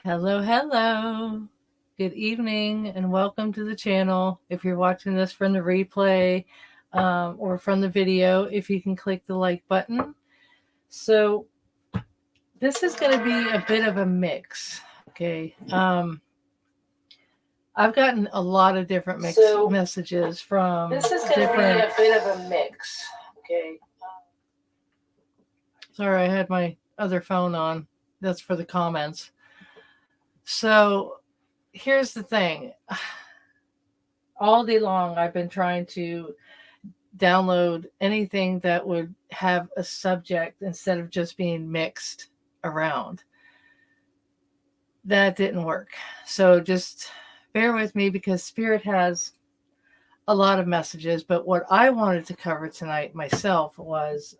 Hello, hello. Good evening and welcome to the channel. If you're watching this from the replay or from the video, if you can click the like button. So this is going to be a bit of a mix. Okay. I've gotten a lot of different messages from this is going to be a bit of a mix. Okay. Sorry, I had my other phone on. That's for the comments. So here's the thing. All day long, I've been trying to download anything that would have a subject instead of just being mixed around. That didn't work. So just bear with me because Spirit has a lot of messages. But what I wanted to cover tonight myself was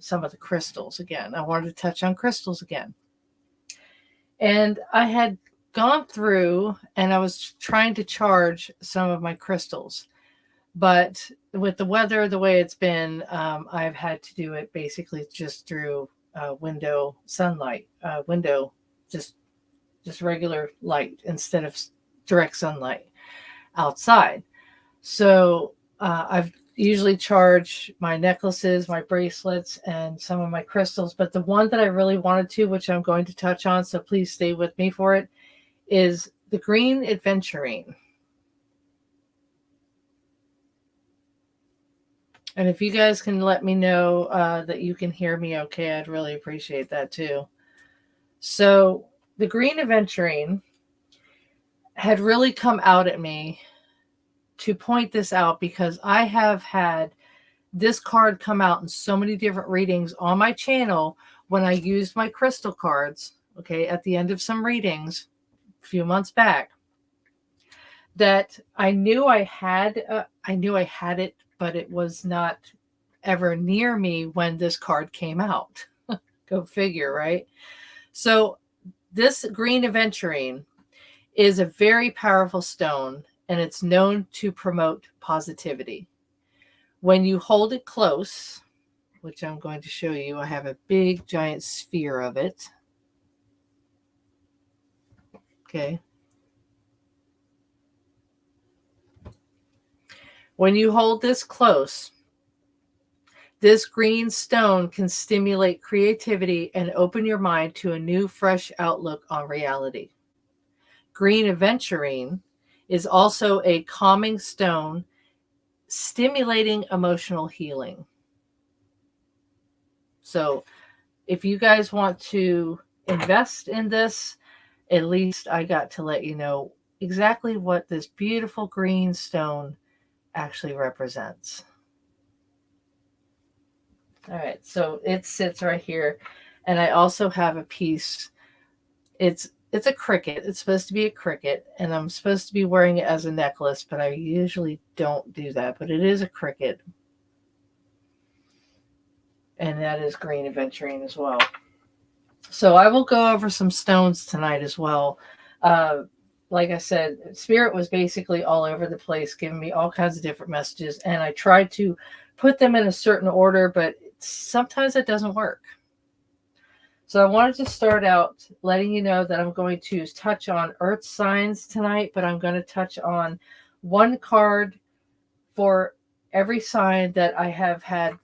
some of the crystals again. I wanted to touch on crystals again. And I had gone through and I was trying to charge some of my crystals. But with the weather the way it's been, I've had to do it basically just through window sunlight, just regular light instead of direct sunlight outside. So I've usually charge my necklaces, my bracelets, and some of my crystals. But the one that I really wanted to, which I'm going to touch on, so please stay with me for it, is the green aventurine. And if you guys can let me know that you can hear me okay, I'd really appreciate that too. So the green aventurine had really come out at me to point this out because I have had this card come out in so many different readings on my channel when I used my crystal cards, okay, at the end of some readings a few months back, that I knew I had it, but it was not ever near me when this card came out. Go figure, right? So this green aventurine is a very powerful stone, and it's known to promote positivity. When you hold it close, which I'm going to show you, I have a big giant sphere of it. Okay. When you hold this close, this green stone can stimulate creativity and open your mind to a new, fresh outlook on reality. Green aventurine is also a calming stone, stimulating emotional healing. So, if you guys want to invest in this, at least I got to let you know exactly what this beautiful green stone actually represents. All right, so it sits right here, and I also have a piece. It's a cricket. It's supposed to be a cricket, and I'm supposed to be wearing it as a necklace, but I usually don't do that. But it is a cricket, and that is green aventurine as well. So I will go over some stones tonight as well. Uh, like I said, Spirit was basically all over the place, giving me all kinds of different messages, and I tried to put them in a certain order, but sometimes it doesn't work. So I wanted to start out letting you know that I'm going to touch on earth signs tonight, but I'm going to touch on one card for every sign that I have had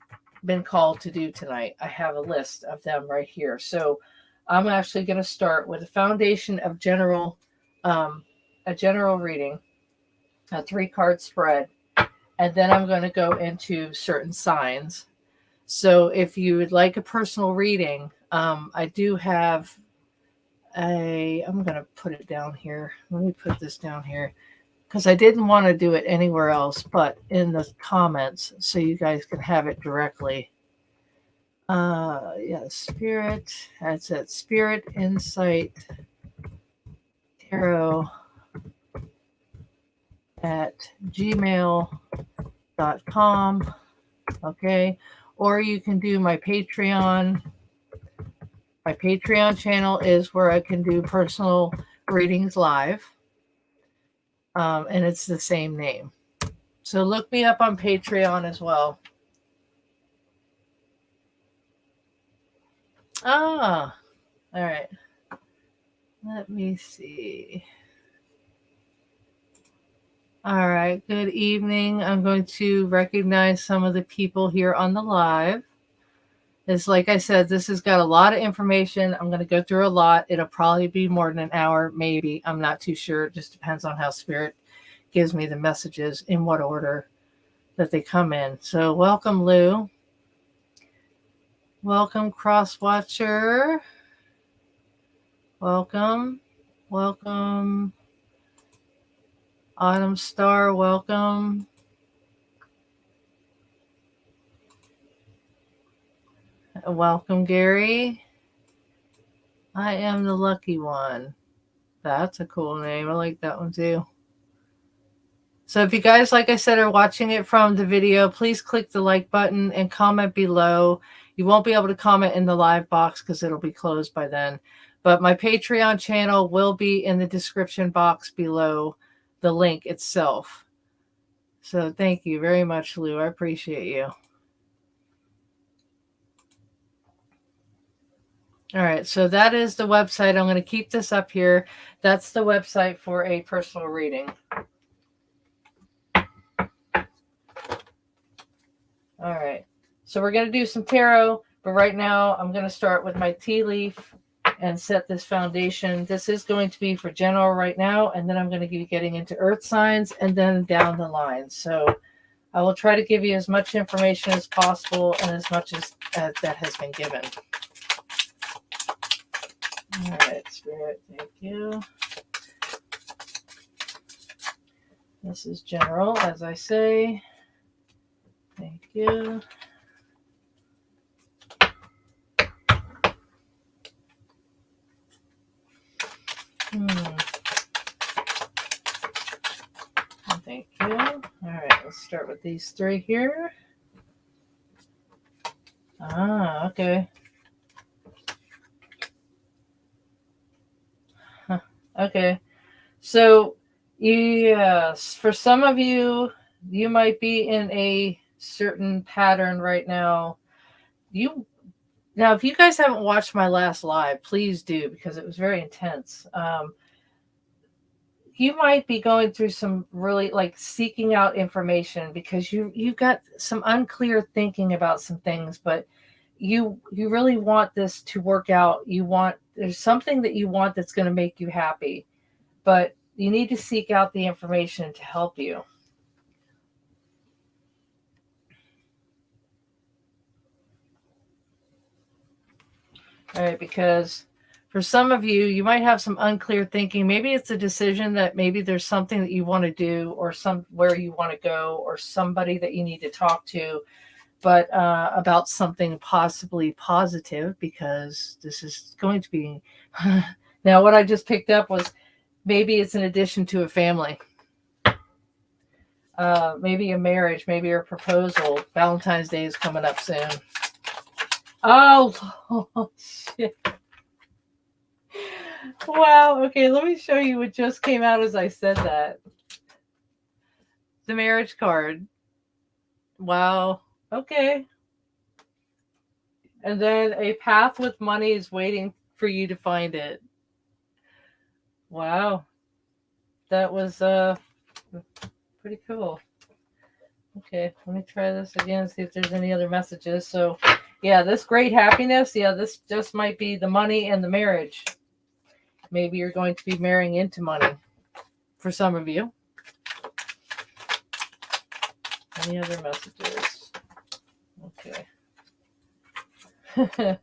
been called to do tonight. I have a list of them right here. So I'm actually going to start with a foundation of a general reading, a 3-card spread, and then I'm going to go into certain signs. So if you would like a personal reading, I do have I'm going to put it down here. Let me put this down here because I didn't want to do it anywhere else but in the comments so you guys can have it directly. Spirit. That's it. Spirit Insight Tarot at gmail.com. Okay. Or you can do my Patreon. My Patreon channel is where I can do personal readings live. And it's the same name. So look me up on Patreon as well. All right. Let me see. All right, good evening. I'm going to recognize some of the people here on the live. It's like I said, this has got a lot of information. I'm going to go through a lot. It'll probably be more than an hour, maybe. I'm not too sure. It just depends on how Spirit gives me the messages in what order that they come in. So welcome, Lou. Welcome, Crosswatcher. Welcome. Welcome, Autumn Star. Welcome. Welcome, Gary. I am the lucky one. That's a cool name. I like that one too. So if you guys, like I said, are watching it from the video, please click the like button and comment below. You won't be able to comment in the live box because it'll be closed by then. But my Patreon channel will be in the description box below the link itself. So thank you very much, Lou. I appreciate you. All right, so that is the website. I'm going to keep this up here. That's the website for a personal reading. All right, so we're going to do some tarot, but right now I'm going to start with my tea leaf and set this foundation. This is going to be for general right now, and then I'm going to be getting into earth signs and then down the line. So I will try to give you as much information as possible and as much as that has been given. All right, Spirit, thank you. This is general, as I say. Thank you. Thank you. All right, let's start with these three here. Okay. Okay. So, yes, for some of you, you might be in a certain pattern right now. Now, if you guys haven't watched my last live, please do, because it was very intense. You might be going through some really seeking out information because you've got some unclear thinking about some things, but you really want this to work out. There's something that you want that's going to make you happy, but you need to seek out the information to help you. All right, because for some of you, you might have some unclear thinking. Maybe it's a decision that maybe there's something that you want to do or somewhere you want to go or somebody that you need to talk to, but about something possibly positive, because this is going to be... Now, what I just picked up was maybe it's in addition to a family. Maybe a marriage, maybe a proposal. Valentine's Day is coming up soon. Oh, shit. Wow. Okay, let me show you what just came out as I said that. The marriage card. Wow. Okay. And then a path with money is waiting for you to find it. Wow. That was pretty cool. Okay, let me try this again, see if there's any other messages. So, yeah, this great happiness. Yeah, this just might be the money and the marriage. Maybe you're going to be marrying into money for some of you. Any other messages? Okay.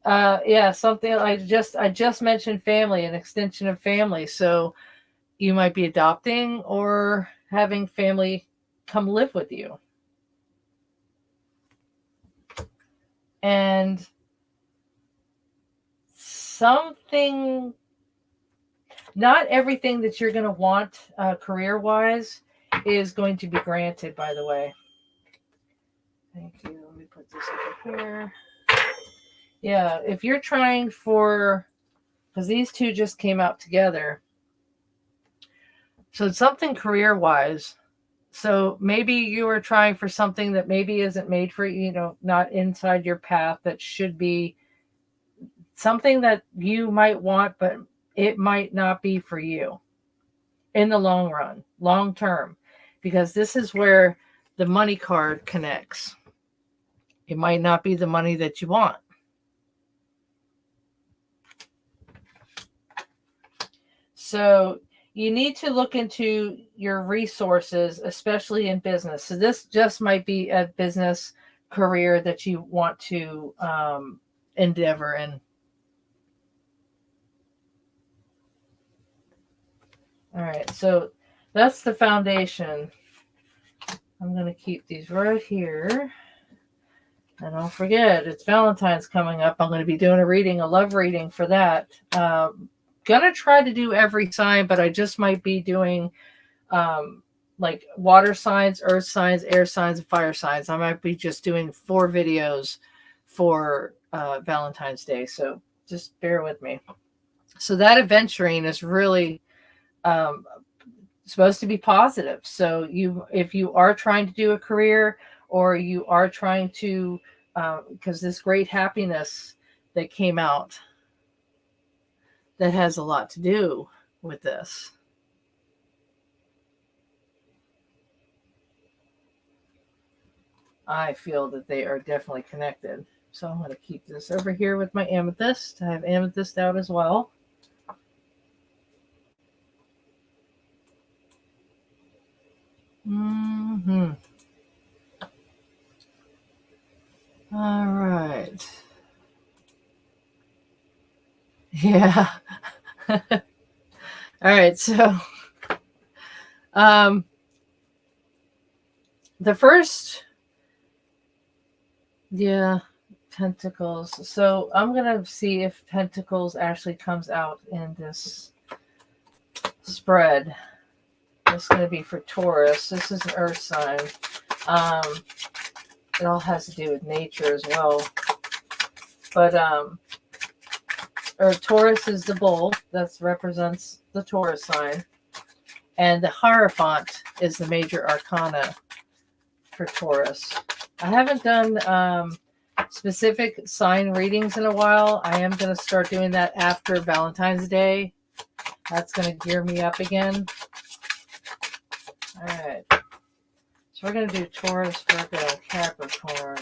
Yeah, something I just mentioned family, an extension of family. So you might be adopting or having family come live with you. And something, not everything that you're going to want career-wise is going to be granted, by the way. Thank you. Let me put this over here. Yeah, if you're trying for, because these two just came out together. So it's something career-wise. So maybe you are trying for something that maybe isn't made for you, not inside your path, that should be something that you might want, but it might not be for you in the long run, long term, because this is where the money card connects. It might not be the money that you want. So you need to look into your resources, especially in business. So this just might be a business career that you want to endeavor in. All right, so that's the foundation. I'm going to keep these right here. And don't forget, it's Valentine's coming up. I'm going to be doing a love reading for that. Gonna try to do every sign, but I just might be doing like water signs, earth signs, air signs, and fire signs. I might be just doing 4 videos for Valentine's Day. So just bear with me. So that adventuring is really supposed to be positive. So if you are trying to do a career, or you are trying to, because this great happiness that came out, that has a lot to do with this. I feel that they are definitely connected. So I'm going to keep this over here with my amethyst. I have amethyst out as well. All right. Yeah. All right. So, the first, Pentacles. So I'm going to see if Pentacles actually comes out in this spread. This is going to be for Taurus. This is an earth sign. It all has to do with nature as well. But Taurus is the bull. That represents the Taurus sign. And the Hierophant is the major arcana for Taurus. I haven't done specific sign readings in a while. I am going to start doing that after Valentine's Day. That's going to gear me up again. All right. So we're going to do Taurus, Virgo, and Capricorn.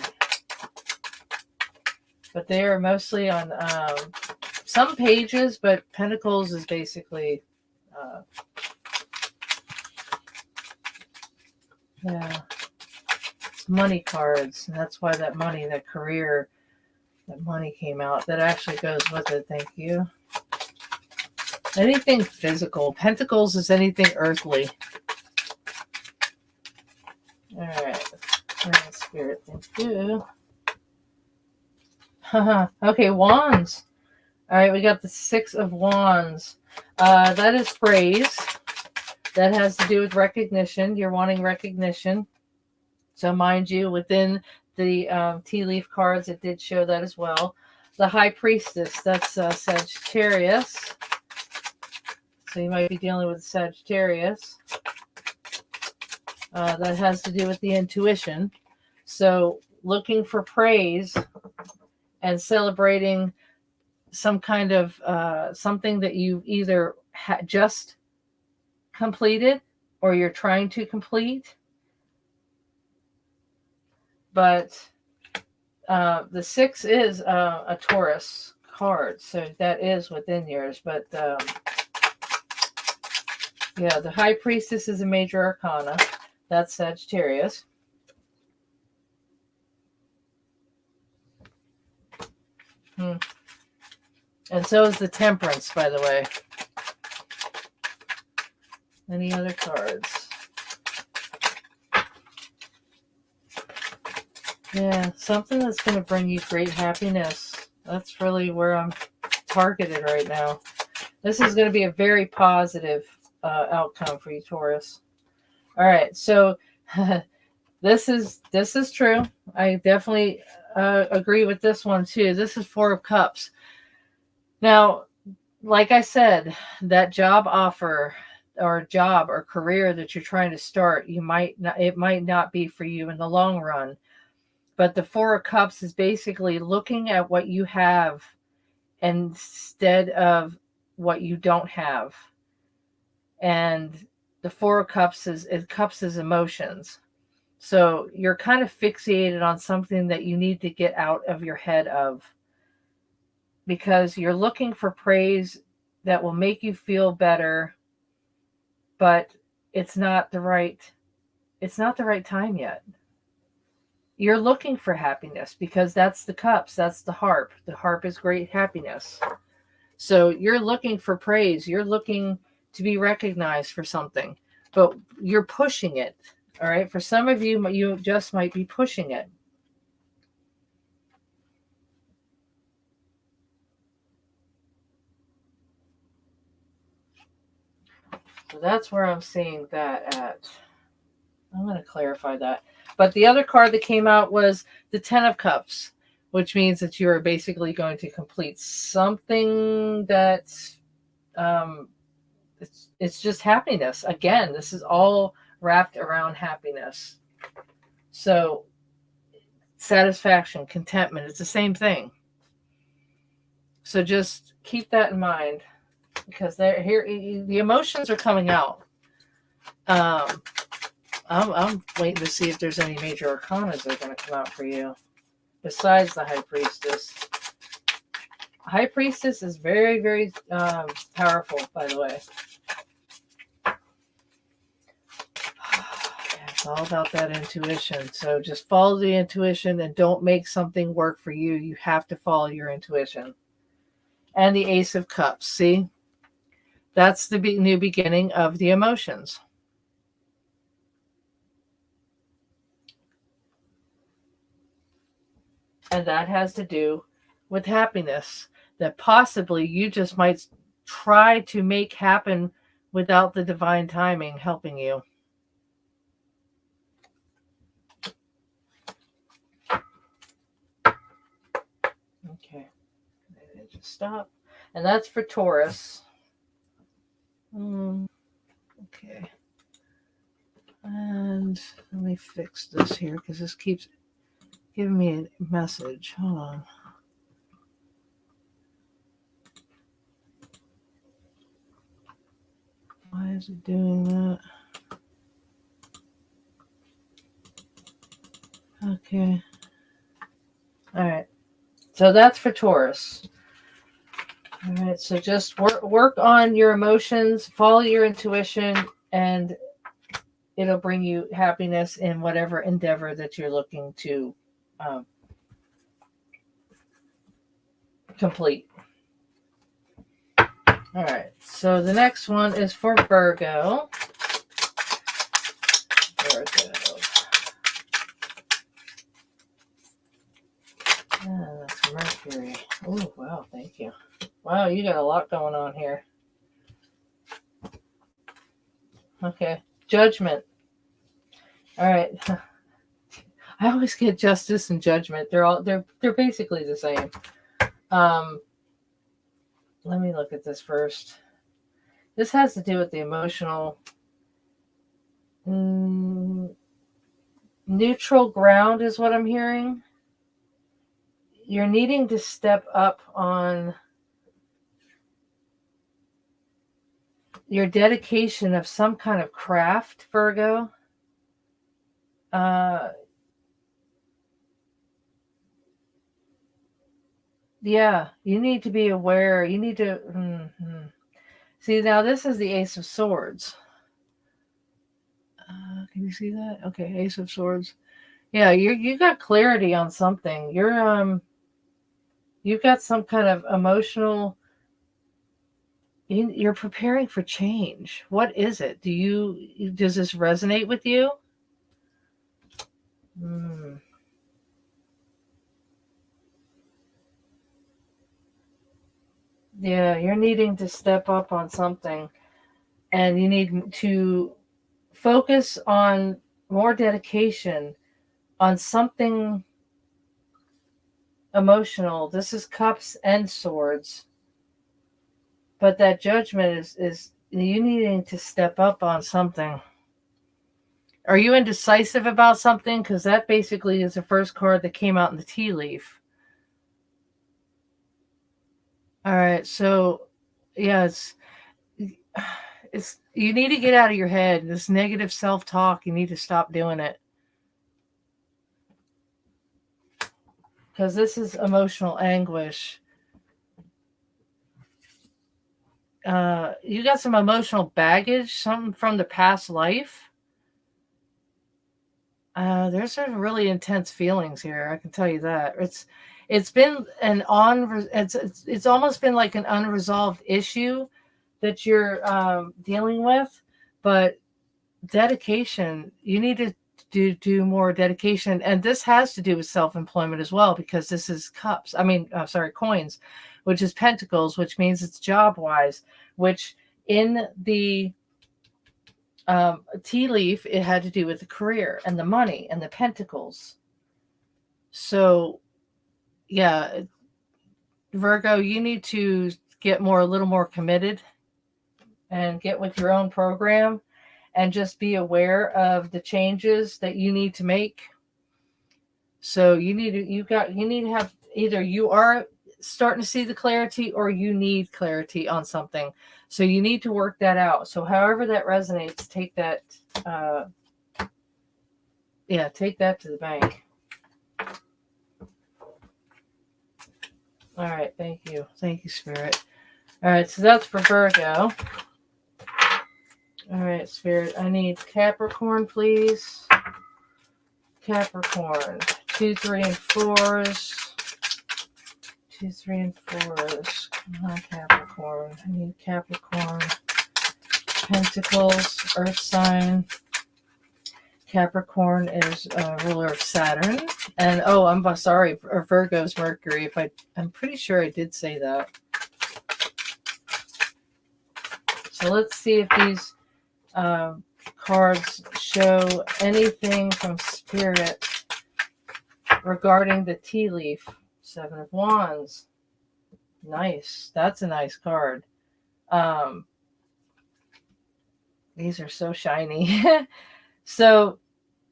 But they are mostly on some pages, but Pentacles is basically, it's money cards. And that's why that money, that career, that money came out. That actually goes with it. Thank you. Anything physical. Pentacles is anything earthly. All right. Spirit, thank you. Okay, wands. All right, we got the 6 of Wands. That is praise. That has to do with recognition. You're wanting recognition. So mind you, within the tea leaf cards, it did show that as well. The High Priestess, that's Sagittarius. So you might be dealing with Sagittarius. That has to do with the intuition. So looking for praise and celebrating some kind of something that you either just completed or you're trying to complete. But the 6 is a Taurus card, so that is within yours. But the High Priestess is a major arcana. That's Sagittarius. And so is the Temperance, by the way. Any other cards? Yeah, something that's going to bring you great happiness. That's really where I'm targeted right now. This is going to be a very positive outcome for you, Taurus. All right, so this is true. I definitely agree with this one too. This is 4 of Cups. Now, like I said, that job offer or job or career that you're trying to start, it might not be for you in the long run. But the 4 of Cups is basically looking at what you have instead of what you don't have. And the Four of Cups is emotions. So you're kind of fixated on something that you need to get out of your head of, because you're looking for praise that will make you feel better, but it's not the right time yet. You're looking for happiness because that's the cups, that's the harp. The harp is great happiness. So you're looking for praise, you're looking to be recognized for something, but you're pushing it. All right, for some of you, you just might be pushing it. So that's where I'm seeing that at. I'm going to clarify that. But the other card that came out was the Ten of Cups, which means that you are basically going to complete something that's it's just happiness. Again, this is all wrapped around happiness. So satisfaction, contentment, it's the same thing. So just keep that in mind, because they're here. The emotions are coming out. I'm waiting to see if there's any major arcanas that are going to come out for you besides the High Priestess. High Priestess is very, very powerful, by the way. It's all about that intuition. So just follow the intuition and don't make something work for you. You have to follow your intuition. And the Ace of Cups. See? That's the new beginning of the emotions. And that has to do with happiness that possibly you just might try to make happen without the divine timing helping you. Okay. Just stop. And that's for Taurus. Okay. And let me fix this here because this keeps giving me a message. Hold on. Why is it doing that? Okay. All right. So that's for Taurus. All right. So just work on your emotions, follow your intuition, and it'll bring you happiness in whatever endeavor that you're looking to complete. All right. So the next one is for Virgo. That's Mercury. Oh, wow. Thank you. Wow, you got a lot going on here. Okay. Judgment. All right. I always get justice and judgment. They're basically the same. Let me look at this first. This has to do with the emotional neutral ground is what I'm hearing. You're needing to step up on your dedication of some kind of craft, Virgo. Yeah, you need to be aware. You need to see, now this is the Ace of Swords. Can you see that? Okay, Ace of Swords. Yeah, you got clarity on something. You've got some kind of emotional. You're preparing for change. What is it? Does this resonate with you? Yeah, you're needing to step up on something, and you need to focus on more dedication on something emotional. This is Cups and Swords. But that judgment is you needing to step up on something. Are you indecisive about something? Because that basically is the first card that came out in the tea leaf. All right. So, yeah, it's you need to get out of your head. This negative self-talk, you need to stop doing it. Because this is emotional anguish. You got some emotional baggage, something from the past life. There's some really intense feelings here. I can tell you that. It's been it's almost been like an unresolved issue that you're dealing with, but dedication. You need to do more dedication, and this has to do with self employment as well because this is cups. I mean, sorry, coins, which is pentacles, which means it's job wise. Which in the tea leaf, it had to do with the career and the money and the pentacles. So, yeah, Virgo, you need to get a little more committed and get with your own program and just be aware of the changes that you need to make. So you need to have either you are starting to see the clarity or you need clarity on something. So you need to work that out. So however that resonates, take that take that to the bank. All right, thank you. Thank you, Spirit. All right, so that's for Virgo. All right, Spirit, I need Capricorn, please. Capricorn, 2, 3, and 4s. 2, 3, and 4s. Come on, Capricorn. I need Capricorn. Pentacles, Earth sign. Capricorn is a ruler of Saturn. And I'm sorry, or Virgo's Mercury. I'm pretty sure I did say that. So let's see if these cards show anything from Spirit regarding the tea leaf. 7 of Wands. Nice. That's a nice card. These are so shiny. So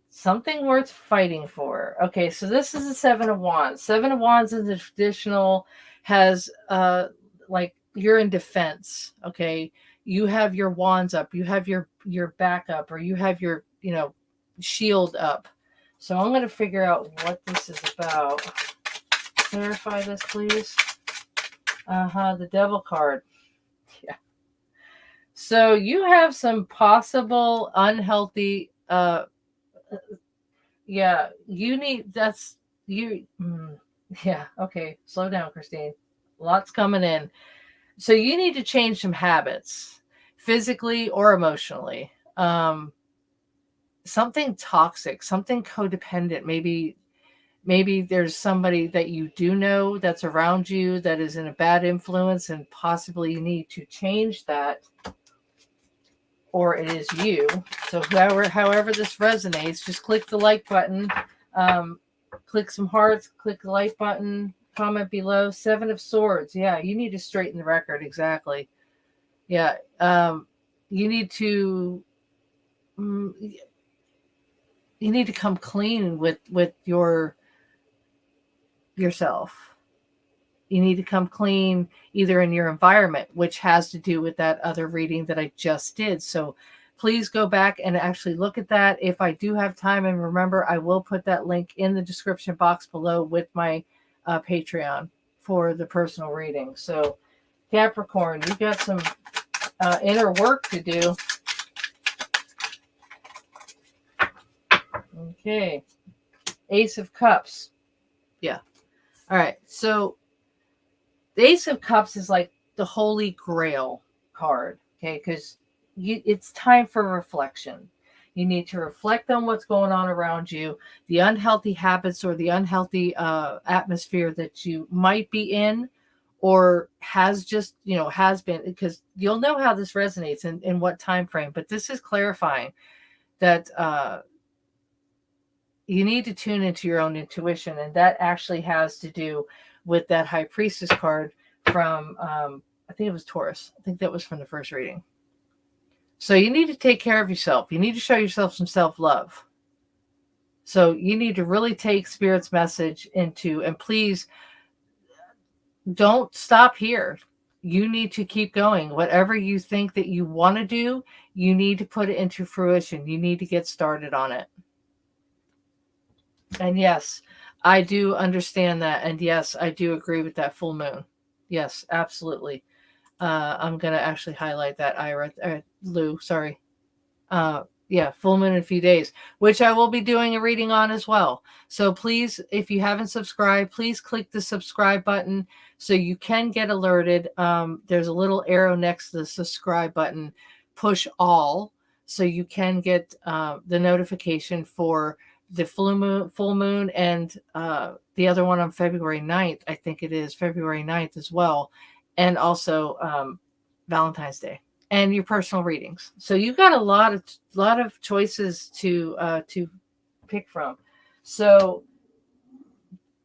something worth fighting for. Okay, so this is the 7 of Wands. 7 of Wands in the traditional has like you're in defense. Okay, you have your wands up, you have your back up, or you have your shield up. So I'm going to figure out what this is about. Clarify this, please. The Devil card. Yeah. So you have some possible unhealthy yeah, okay. Slow down, Christine. Lots coming in. So you need to change some habits, physically or emotionally. Something toxic, something codependent. Maybe there's somebody that you do know that's around you that is in a bad influence, and possibly you need to change that. Or it is you. So however this resonates, just click the like button, click some hearts, click the like button, comment below. 7 of Swords. Yeah, you need to straighten the record. Exactly. Yeah. You need to come clean with yourself. You need to come clean either in your environment, which has to do with that other reading that I just did. So please go back and actually look at that. If I do have time, and remember, I will put that link in the description box below with my Patreon for the personal reading. So Capricorn, you've got some inner work to do. Okay. Ace of Cups. Yeah. All right. So the Ace of Cups is like the Holy Grail card, okay? Because it's time for reflection. You need to reflect on what's going on around you, the unhealthy habits or the unhealthy atmosphere that you might be in, or has been, because you'll know how this resonates and in what time frame. But this is clarifying that you need to tune into your own intuition, and that actually has to do with that High Priestess card from, I think it was Taurus. I think that was from the first reading. So you need to take care of yourself. You need to show yourself some self-love. So you need to really take Spirit's message into, and please, don't stop here. You need to keep going. Whatever you think that you want to do, you need to put it into fruition. You need to get started on it. And yes, I do understand that. And yes, I do agree with that full moon. Yes, absolutely. I'm going to actually highlight that, Lou, sorry. Yeah, full moon in a few days, which I will be doing a reading on as well. So please, if you haven't subscribed, please click the subscribe button so you can get alerted. There's a little arrow next to the subscribe button. Push all so you can get the notification for the full moon and the other one on February 9th. I think it is February 9th as well. And also Valentine's Day and your personal readings. So you've got a lot of choices to pick from. So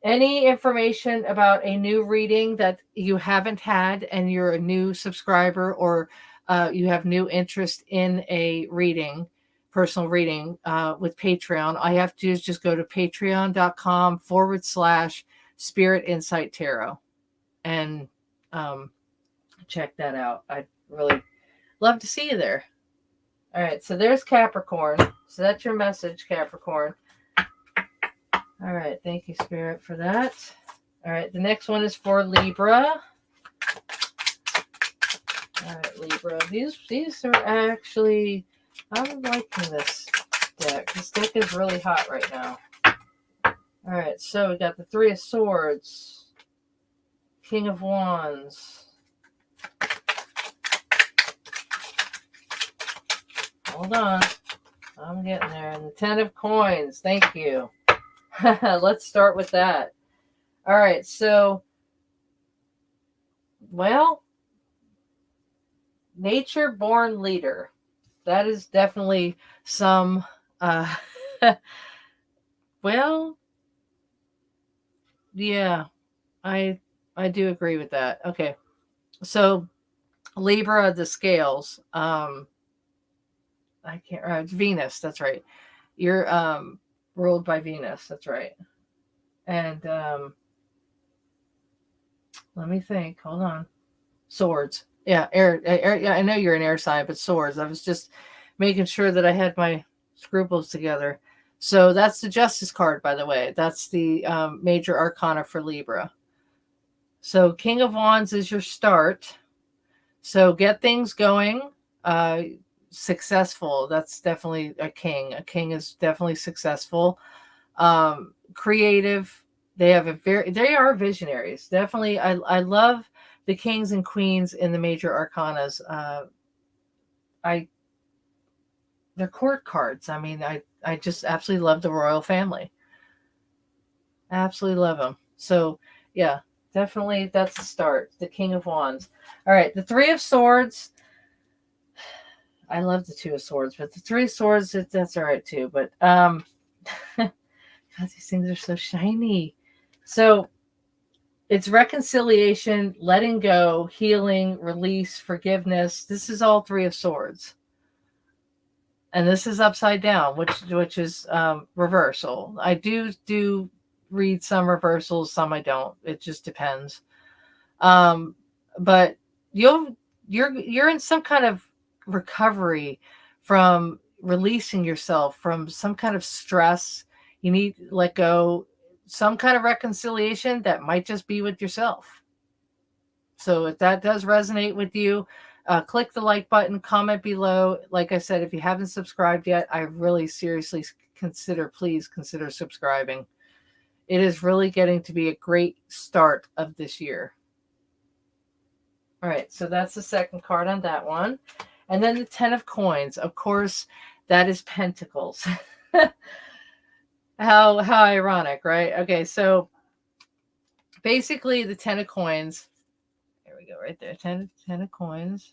any information about a new reading that you haven't had and you're a new subscriber, or you have new interest in a reading, personal reading with Patreon, all you have to do is just go to patreon.com/Spirit Insight Tarot and check that out. I'd really love to see you there. All right, so there's Capricorn. So that's your message, Capricorn. All right, thank you, Spirit, for that. All right, the next one is for Libra. All right, Libra. These are actually, I'm liking this deck. This deck is really hot right now. All right, so we got the Three of Swords, King of Wands. Hold on. I'm getting there. And the 10 of Coins. Thank you. Let's start with that. All right. So, well, nature-born leader. That is definitely some, well, yeah, I do agree with that. Okay. So, Libra, the scales. I can't. It's Venus. That's right. You're ruled by Venus. That's right. And let me think. Hold on. Swords. Yeah, air. Yeah, I know you're an air sign, but swords. I was just making sure that I had my scruples together. So that's the Justice card, by the way. That's the major arcana for Libra. So King of Wands is your start. So get things going. Successful. That's definitely a king. A king is definitely successful. Creative. They are visionaries. Definitely. I love the kings and queens in the major arcanas. They're court cards. I mean, I just absolutely love the royal family. Absolutely love them. So yeah, definitely that's the start. The King of Wands. All right, the Three of Swords. I love the Two of Swords, but the Three of Swords, that's all right too. But God, these things are so shiny. So it's reconciliation, letting go, healing, release, forgiveness. This is all Three of Swords. And this is upside down, which is reversal. I do read some reversals, some I don't. It just depends. But you're in some kind of recovery from releasing yourself from some kind of stress. You need to let go, some kind of reconciliation that might just be with yourself. So if that does resonate with you, click the like button, comment below. Like I said, if you haven't subscribed yet, I really seriously please consider subscribing. It is really getting to be a great start of this year. All right, so that's the second card on that one. And then the 10 of Coins. Of course, that is Pentacles. How ironic, right? Okay, so basically the 10 of Coins. There we go, right there. 10 of Coins.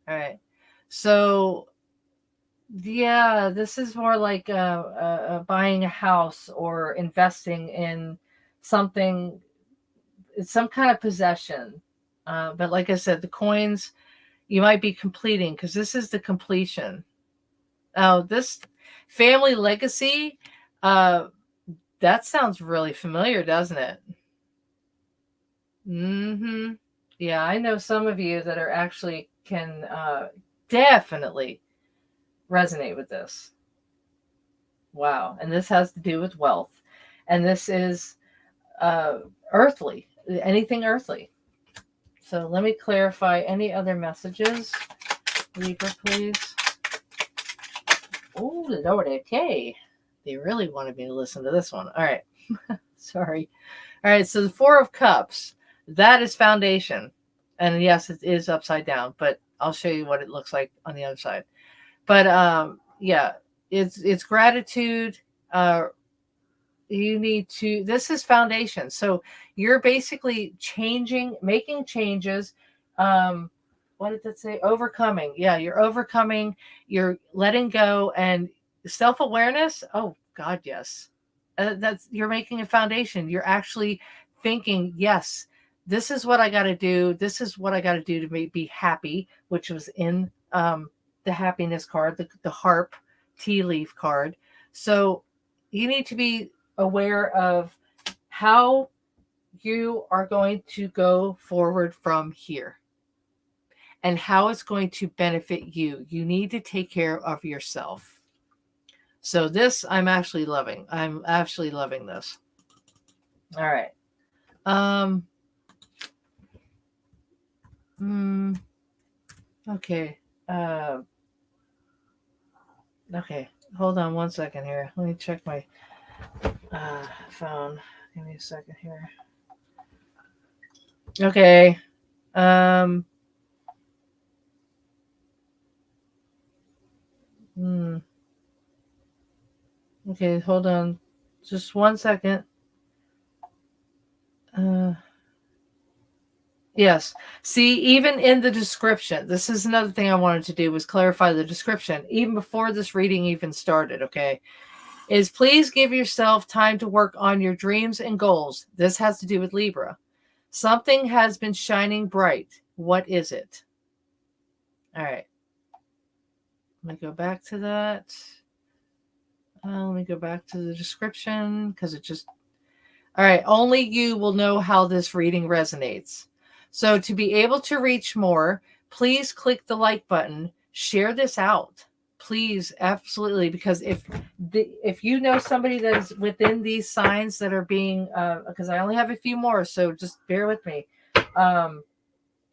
All right. So, yeah, this is more like buying a house or investing in something, some kind of possession. But like I said, the coins, you might be completing because this is the completion. Oh, this family legacy, that sounds really familiar, doesn't it? Mm-hmm. Yeah, I know some of you that are actually can definitely resonate with this. Wow. And this has to do with wealth. And this is uh, earthly, anything earthly. So let me clarify any other messages. Libra, please. Oh, Lord, okay. They really wanted me to listen to this one. All right. Sorry. All right. So the Four of Cups, that is foundation. And yes, it is upside down, but I'll show you what it looks like on the other side. But yeah, it's gratitude. You need to, this is foundation. So you're basically making changes. What did that say? Overcoming. Yeah, you're overcoming, you're letting go, and self-awareness. Oh God, yes. That's, you're making a foundation. You're actually thinking, yes, this is what I got to do. This is what I got to do to be happy, which was in the happiness card, the harp tea leaf card. So you need to be aware of how you are going to go forward from here and how it's going to benefit you. You need to take care of yourself. So this I'm actually loving. I'm actually loving this. All right. Um okay. Okay. Hold on one second here. Let me check my phone. Give me a second here. Okay. Um hmm. Okay, hold on. Just one second. Yes. See, even in the description, this is another thing I wanted to do was clarify the description, even before this reading even started, okay? Is please give yourself time to work on your dreams and goals. This has to do with Libra. Something has been shining bright. What is it? All right. Let me go back to that. Let me go back to the description because it just. All right. Only you will know how this reading resonates. So to be able to reach more, please click the like button. Share this out. Please, absolutely, because if you know somebody that is within these signs that are being, because I only have a few more, so just bear with me.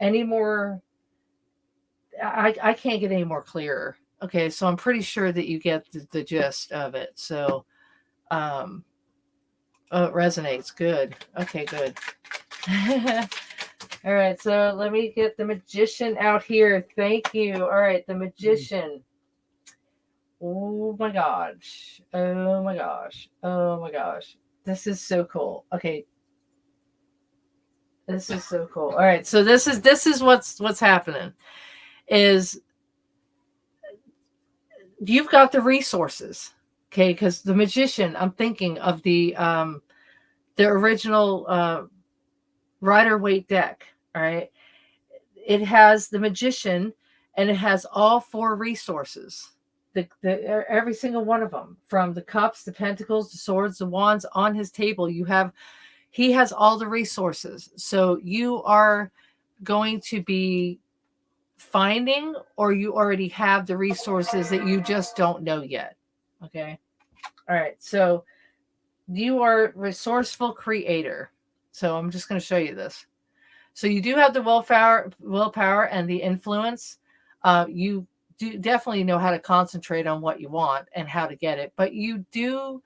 Any more, I can't get any more clearer. Okay, so I'm pretty sure that you get the gist of it. So, oh, it resonates. Good. Okay, good. All right, so let me get the magician out here. Thank you. All right, the magician. Oh my gosh. Oh my gosh. Oh my gosh. This is so cool. Okay. This is so cool. All right, so this is what's happening is you've got the resources. Okay, because the magician, I'm thinking of the original Rider-Waite deck. All right. It has the magician and it has all four resources. Every single one of them, from the cups, the pentacles, the swords, the wands on his table. He has all the resources. So you are going to be finding, or you already have the resources that you just don't know yet. Okay. All right. So you are a resourceful creator. So I'm just going to show you this. So you do have the willpower and the influence. You do definitely know how to concentrate on what you want and how to get it, but you do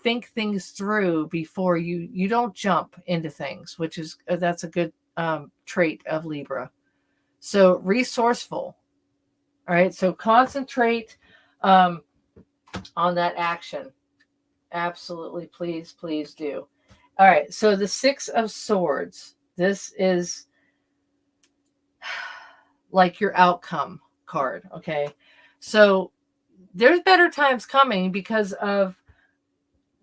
think things through before you don't jump into things, which is that's a good trait of Libra. So resourceful. All right. So concentrate on that action. Absolutely. Please, please do. All right. So the Six of Swords. This is like your outcome card. Okay. So there's better times coming because of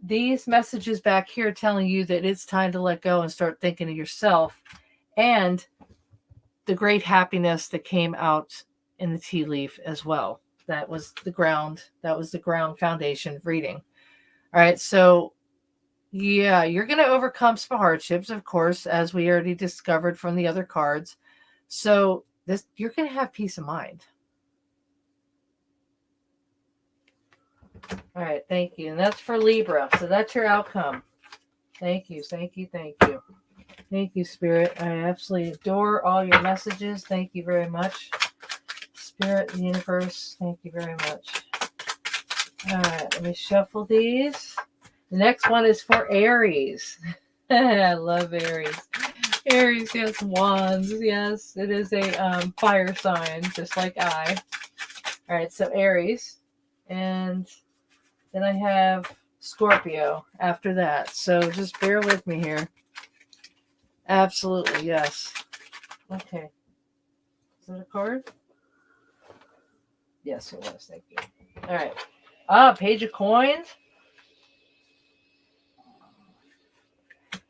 these messages back here telling you that it's time to let go and start thinking of yourself, and the great happiness that came out in the tea leaf as well. That was the ground foundation reading. All right. So Yeah, you're going to overcome some hardships, of course, as we already discovered from the other cards. So this, you're going to have peace of mind. All right, thank you. And that's for Libra. So that's your outcome. Thank you, thank you, thank you. Thank you, Spirit. I absolutely adore all your messages. Thank you very much. Spirit, universe, thank you very much. All right, let me shuffle these. The next one is for Aries. I love Aries. Aries, yes, wands. Yes, it is a fire sign, just like I. All right, so Aries. And then I have Scorpio after that. So just bear with me here. Absolutely, yes. Okay. Is that a card? Yes, it was. Thank you. All right. Page of Coins.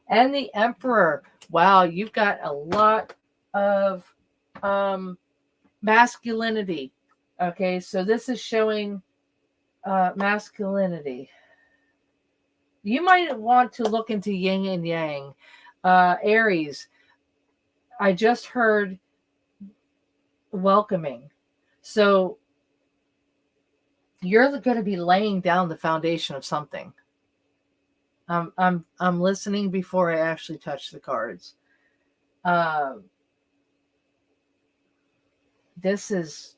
And the Emperor. Wow, you've got a lot of masculinity. Okay, so this is showing masculinity. You might want to look into yin and yang. Aries, I just heard welcoming. So you're going to be laying down the foundation of something. I'm listening before I actually touch the cards. This is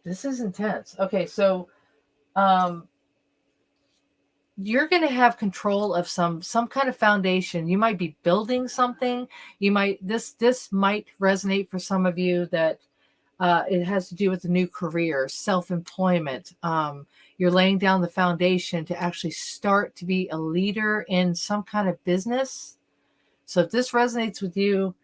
intense. Okay, so you're going to have control of some kind of foundation. You might be building something. You might this might resonate for some of you that it has to do with a new career, self-employment. You're laying down the foundation to actually start to be a leader in some kind of business. So if this resonates with you,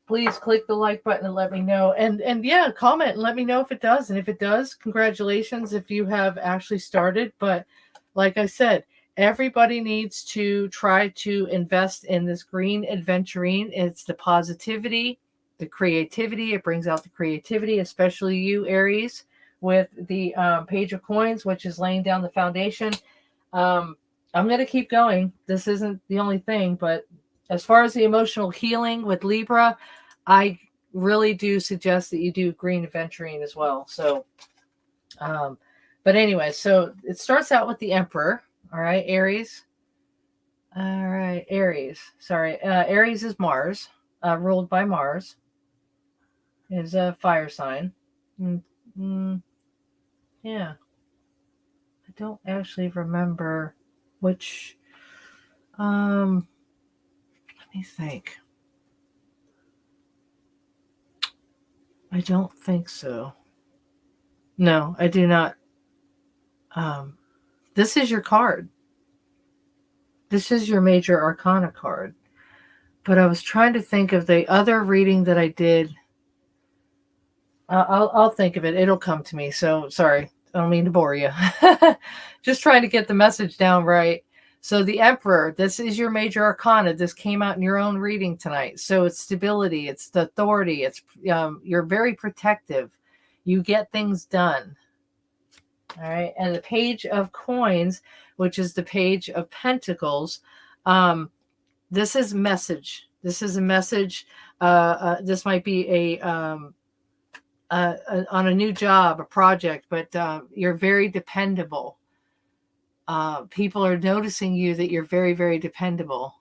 please click the like button and let me know. And yeah, comment and let me know if it does. And if it does, congratulations if you have actually started. But like I said, everybody needs to try to invest in this green adventurine. It's the positivity, the creativity. It brings out the creativity, especially you, Aries, with the Page of Coins, which is laying down the foundation. I'm going to keep going. This isn't the only thing, but as far as the emotional healing with Libra, I really do suggest that you do green adventuring as well. So, but anyway, so it starts out with the Emperor. All right, Aries. All right, Aries. Sorry, Aries is Mars, ruled by Mars. Is a fire sign. Yeah. I don't actually remember which. Let me think. I don't think so. No, I do not. This is your card. This is your major arcana card. But I was trying to think of the other reading that I did. I'll think of it. It'll come to me. So sorry. I don't mean to bore you. Just trying to get the message down right. So the Emperor, this is your major arcana. This came out in your own reading tonight. So it's stability. It's the authority. It's you're very protective. You get things done. All right. And the Page of Coins, which is the Page of Pentacles, this is message. This is a message. This might be on a new job, a project, but you're very dependable. People are noticing you that you're very, very dependable.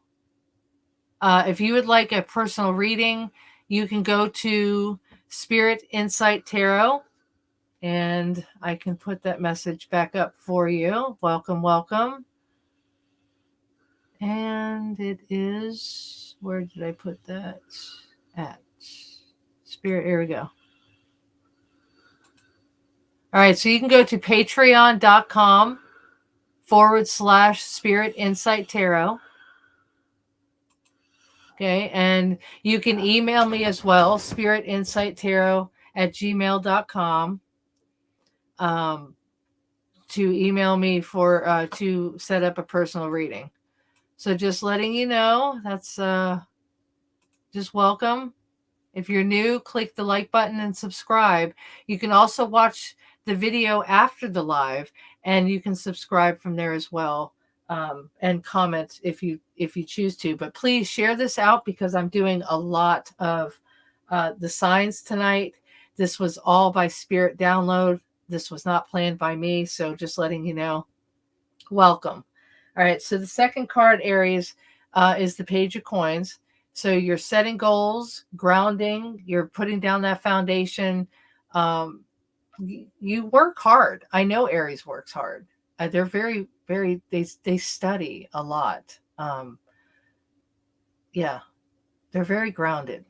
If you would like a personal reading, you can go to Spirit Insight Tarot, and I can put that message back up for you. Welcome, welcome. And it is, where did I put that at? Spirit, here we go. All right, so you can go to patreon.com/Spirit Insight Tarot. Okay, and you can email me as well, spiritinsighttarot@gmail.com. To email me for to set up a personal reading. So just letting you know, that's just welcome. If you're new, click the like button and subscribe. You can also watch the video after the live, and you can subscribe from there as well. and comment if you choose to. But please share this out because I'm doing a lot of the signs tonight. This was all by Spirit download. This was not planned by me. So just letting you know. Welcome. All right. So the second card, Aries, is the Page of Coins. So you're setting goals, grounding, you're putting down that foundation. You work hard. I know Aries works hard. They're very, very, they study a lot. Yeah, they're very grounded.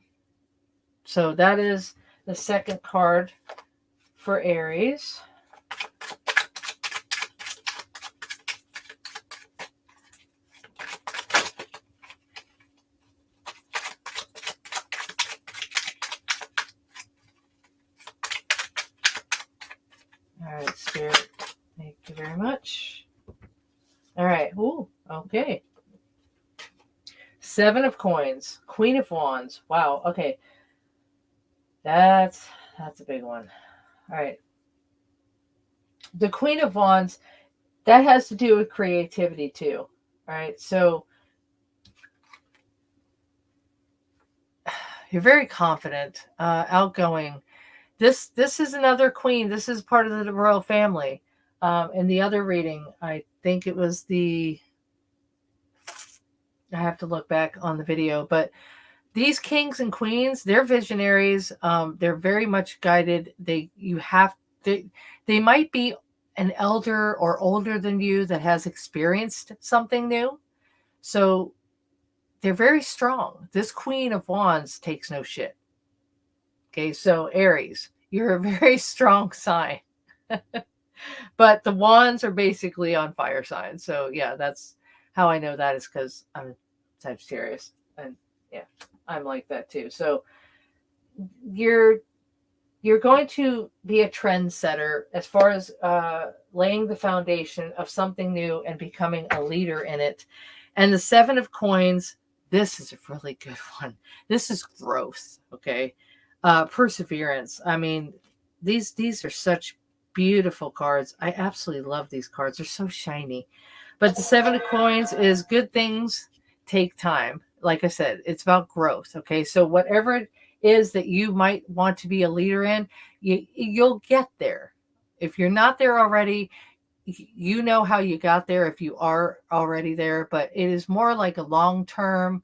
So that is the second card for Aries. All right, Spirit. Thank you very much. All right. Ooh, okay. 7 of Coins. Queen of Wands. Wow. Okay. That's a big one. All right. The Queen of Wands, that has to do with creativity too. All right. So you're very confident, outgoing. This is another queen. This is part of the royal family. In the other reading, I think it was I have to look back on the video, but these kings and queens, they're visionaries. They're very much guided. They might be an elder or older than you that has experienced something new. So they're very strong. This Queen of Wands takes no shit. Okay, so Aries, you're a very strong sign. But the wands are basically on fire signs. So yeah, that's how I know that is because I'm Sagittarius. And yeah, I'm like that too. So you're going to be a trendsetter as far as laying the foundation of something new and becoming a leader in it. And the 7 of Coins, this is a really good one. This is growth, okay? Perseverance. I mean, these are such beautiful cards. I absolutely love these cards. They're so shiny. But the 7 of Coins is good things take time. Like I said, it's about growth, okay? So whatever it is that you might want to be a leader in, you'll get there. If you're not there already, you know how you got there if you are already there, but it is more like a long-term,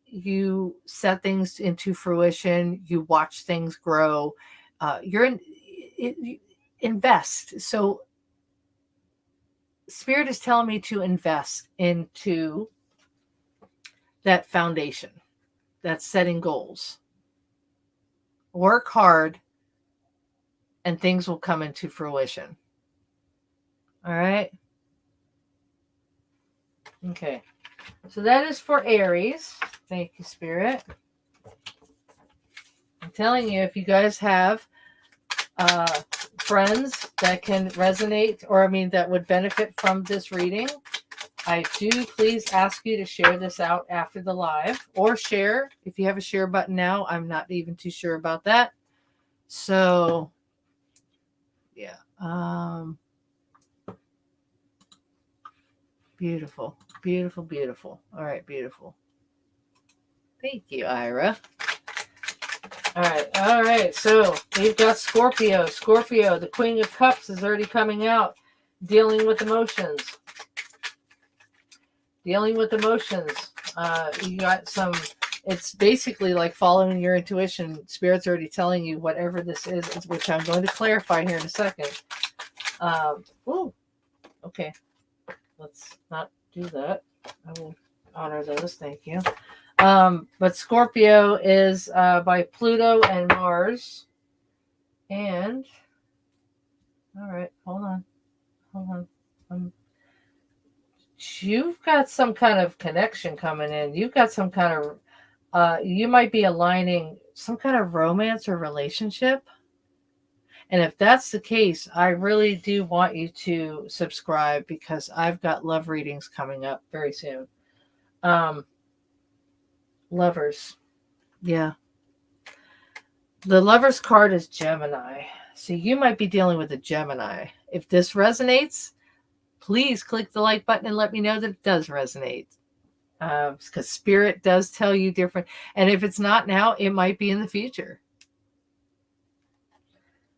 you set things into fruition, you watch things grow, invest. So Spirit is telling me to invest into that foundation. That's setting goals. Work hard and things will come into fruition. All right. Okay. So that is for Aries. Thank you, Spirit. I'm telling you, if you guys have friends that can resonate, or that would benefit from this reading, I do please ask you to share this out after the live, or share if you have a share button now. I'm not even too sure about that. So yeah. Beautiful, beautiful, beautiful. All right, beautiful. Thank you, Ira. All right. So we've got Scorpio. Scorpio, the Queen of Cups is already coming out. Dealing with emotions. Dealing with emotions. You got some. It's basically like following your intuition. Spirit's already telling you whatever this is, which I'm going to clarify here in a second. Okay. Let's not do that. I will honor those. Thank you. But Scorpio is by Pluto and Mars. And, all right, hold on. You've got some kind of connection coming in. You've got some kind of, you might be aligning some kind of romance or relationship. And if that's the case, I really do want you to subscribe because I've got love readings coming up very soon. Lovers. Yeah. The Lovers card is Gemini. So you might be dealing with a Gemini. If this resonates, please click the like button and let me know that it does resonate. Because Spirit does tell you different. And if it's not now, it might be in the future.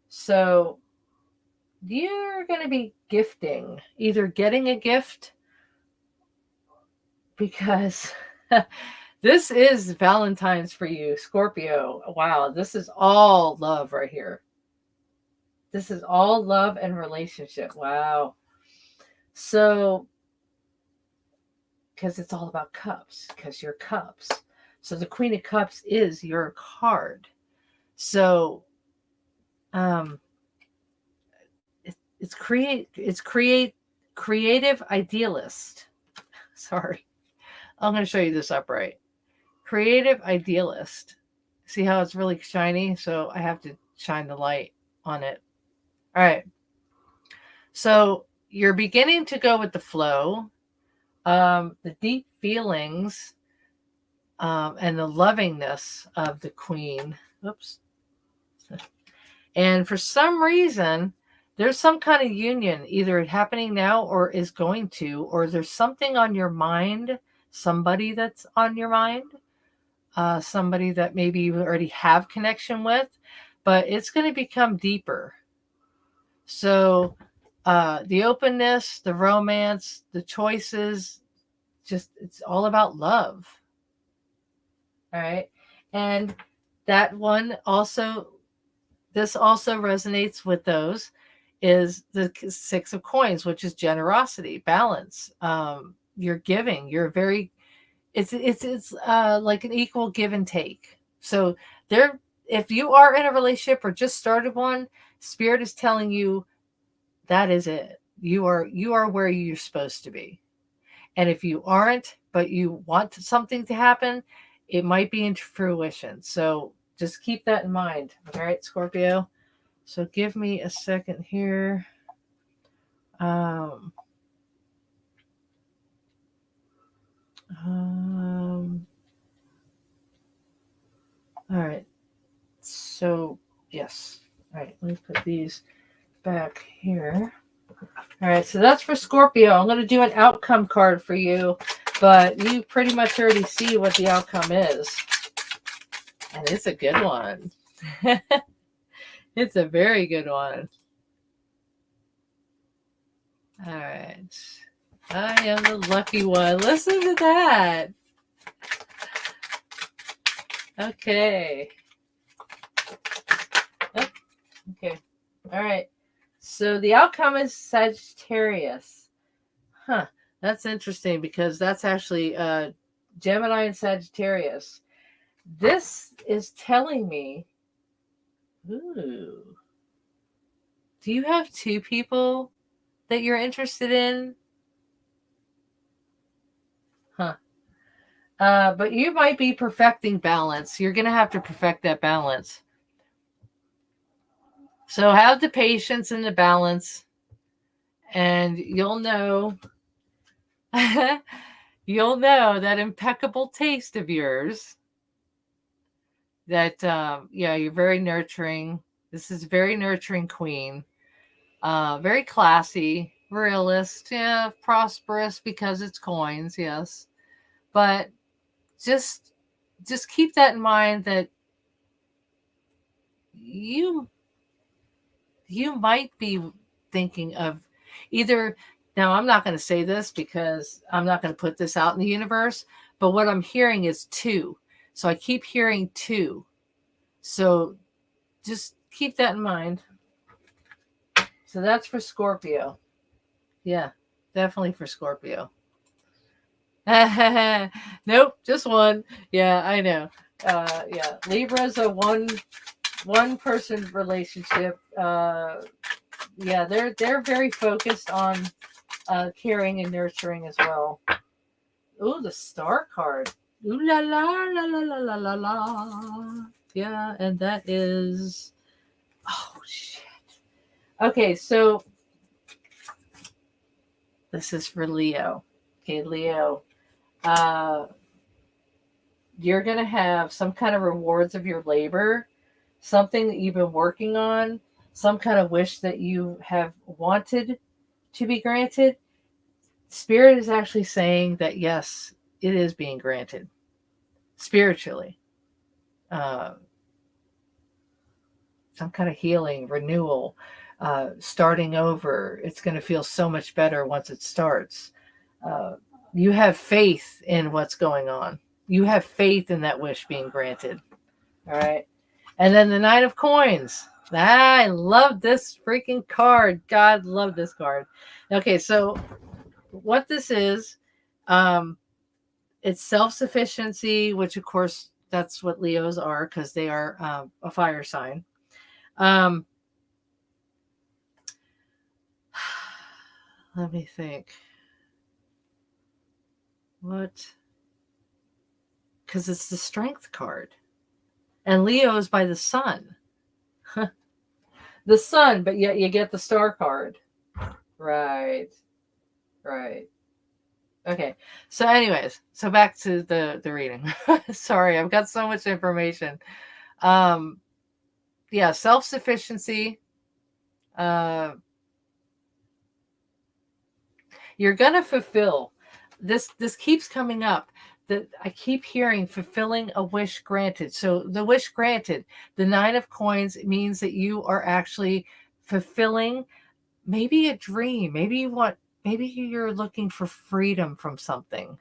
So you're going to be gifting, either getting a gift, because this is Valentine's for you, Scorpio. Wow, this is all love right here. This is all love and relationship. Wow. So, because it's all about cups, because you're cups. So the Queen of Cups is your card. So, it's creative idealist. Sorry, I'm going to show you this upright. Creative idealist. See how it's really shiny? So I have to shine the light on it. All right. So you're beginning to go with the flow, the deep feelings, and the lovingness of the Queen. Oops. And for some reason, there's some kind of union either happening now or is going to, or there's something on your mind, somebody that's on your mind, somebody that maybe you already have connection with, but it's going to become deeper. So the openness, the romance, the choices, just it's all about love. All right. And that one also, this also resonates with those, is the Six of Coins, which is generosity, balance. You're giving. You're very. It's like an equal give and take. So there, if you are in a relationship or just started one, Spirit is telling you that is it. You are where you're supposed to be. And if you aren't, but you want something to happen, it might be into fruition. So just keep that in mind. All right, Scorpio. So give me a second here. All right. So, yes. All right. Let me put these back here. All right. So that's for Scorpio. I'm going to do an outcome card for you, but you pretty much already see what the outcome is. And it's a good one. It's a very good one. All right. I am the lucky one. Listen to that. Okay. Oh, okay. All right. So the outcome is Sagittarius. Huh. That's interesting because that's actually Gemini and Sagittarius. This is telling me, ooh, do you have two people that you're interested in? Huh. But you might be perfecting balance. You're going to have to perfect that balance. So have the patience and the balance, and you'll know, you'll know that impeccable taste of yours. That you're very nurturing. This is very nurturing Queen. Very classy, realist, yeah, prosperous because it's coins, yes. But just keep that in mind that you might be thinking of either. Now, I'm not going to say this because I'm not going to put this out in the universe, but what I'm hearing is two. So I keep hearing two. So just keep that in mind. So that's for Scorpio. Yeah, definitely for Scorpio. Nope, just one. Yeah, I know. Yeah, Libra's a one person relationship. Yeah, they're very focused on caring and nurturing as well. Ooh, the Star card. Ooh la la la la la la la la. Yeah, and that is, oh shit. Okay, so this is for Leo. Okay, Leo. You're going to have some kind of rewards of your labor, something that you've been working on, some kind of wish that you have wanted to be granted. Spirit is actually saying that yes, it is being granted spiritually. Uh, some kind of healing, renewal, starting over. It's going to feel so much better once it starts. Uh, you have faith in what's going on. You have faith in that wish being granted. All right. And then the Nine of Coins. I love this freaking card. God, love this card. Okay, so what this is, it's self-sufficiency, which of course that's what Leos are because they are a fire sign. Let me think. What? Because it's the Strength card. And Leo is by the sun. The sun, but yet you get the star card. Right. Right. Okay. So anyways, so back to the reading. Sorry, I've got so much information. Yeah, self-sufficiency. You're going to fulfill. This keeps coming up. That I keep hearing fulfilling a wish granted. So the wish granted, the Nine of Coins means that you are actually fulfilling maybe a dream. Maybe you're looking for freedom from something.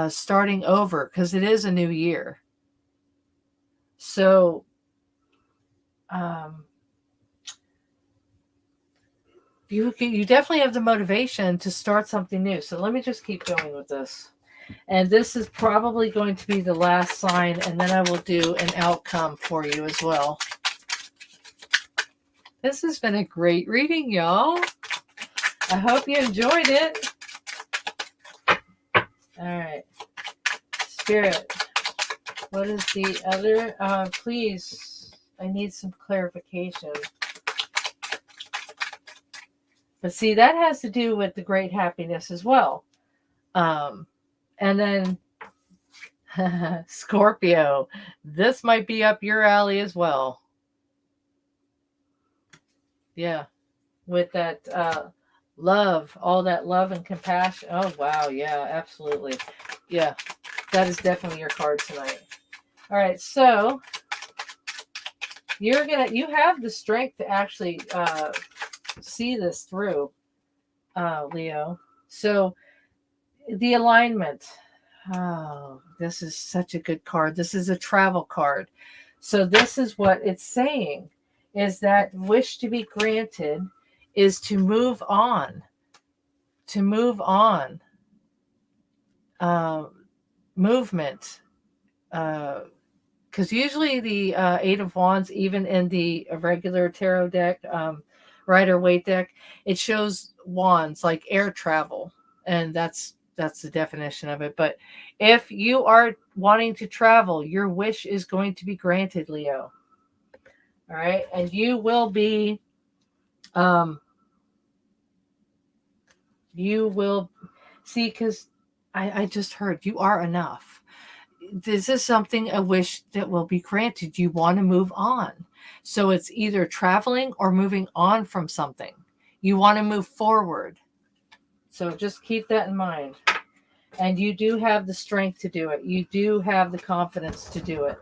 Starting over because it is a new year. So you definitely have the motivation to start something new. So let me just keep going with this. And this is probably going to be the last sign, and then I will do an outcome for you as well. This has been a great reading, y'all. I hope you enjoyed it. All right. Spirit, what is the other? Please, I need some clarification. But see, that has to do with the great happiness as well. And then Scorpio, this might be up your alley as well. Yeah, with that love, all that love and compassion. Oh, wow. Yeah, absolutely. Yeah, that is definitely your card tonight. All right, so you have the strength to actually see this through, Leo. So the alignment. Oh, this is such a good card. This is a travel card. So this is what it's saying, is that wish to be granted is to move on. To move on. Movement. Because usually the Eight of Wands, even in the regular tarot deck, Rider-Waite deck, it shows wands like air travel. And that's the definition of it. But if you are wanting to travel, your wish is going to be granted, Leo. All right. And you will be, see, because I just heard you are enough. This is something, a wish that will be granted. You want to move on. So it's either traveling or moving on from something. You want to move forward. So just keep that in mind. And you do have the strength to do it. You do have the confidence to do it.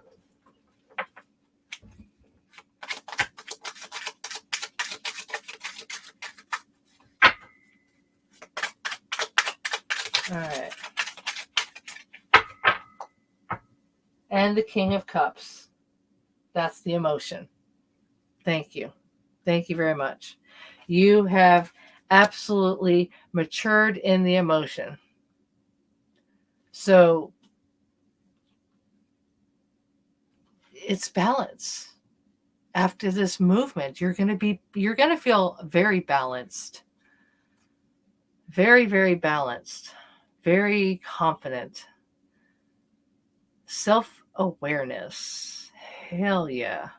All right. And the King of Cups. That's the emotion. Thank you. Thank you very much. You have absolutely matured in the emotion. So it's balance. After this movement, you're going to feel very balanced. Very, very balanced. Very confident. Self-awareness. Hell yeah.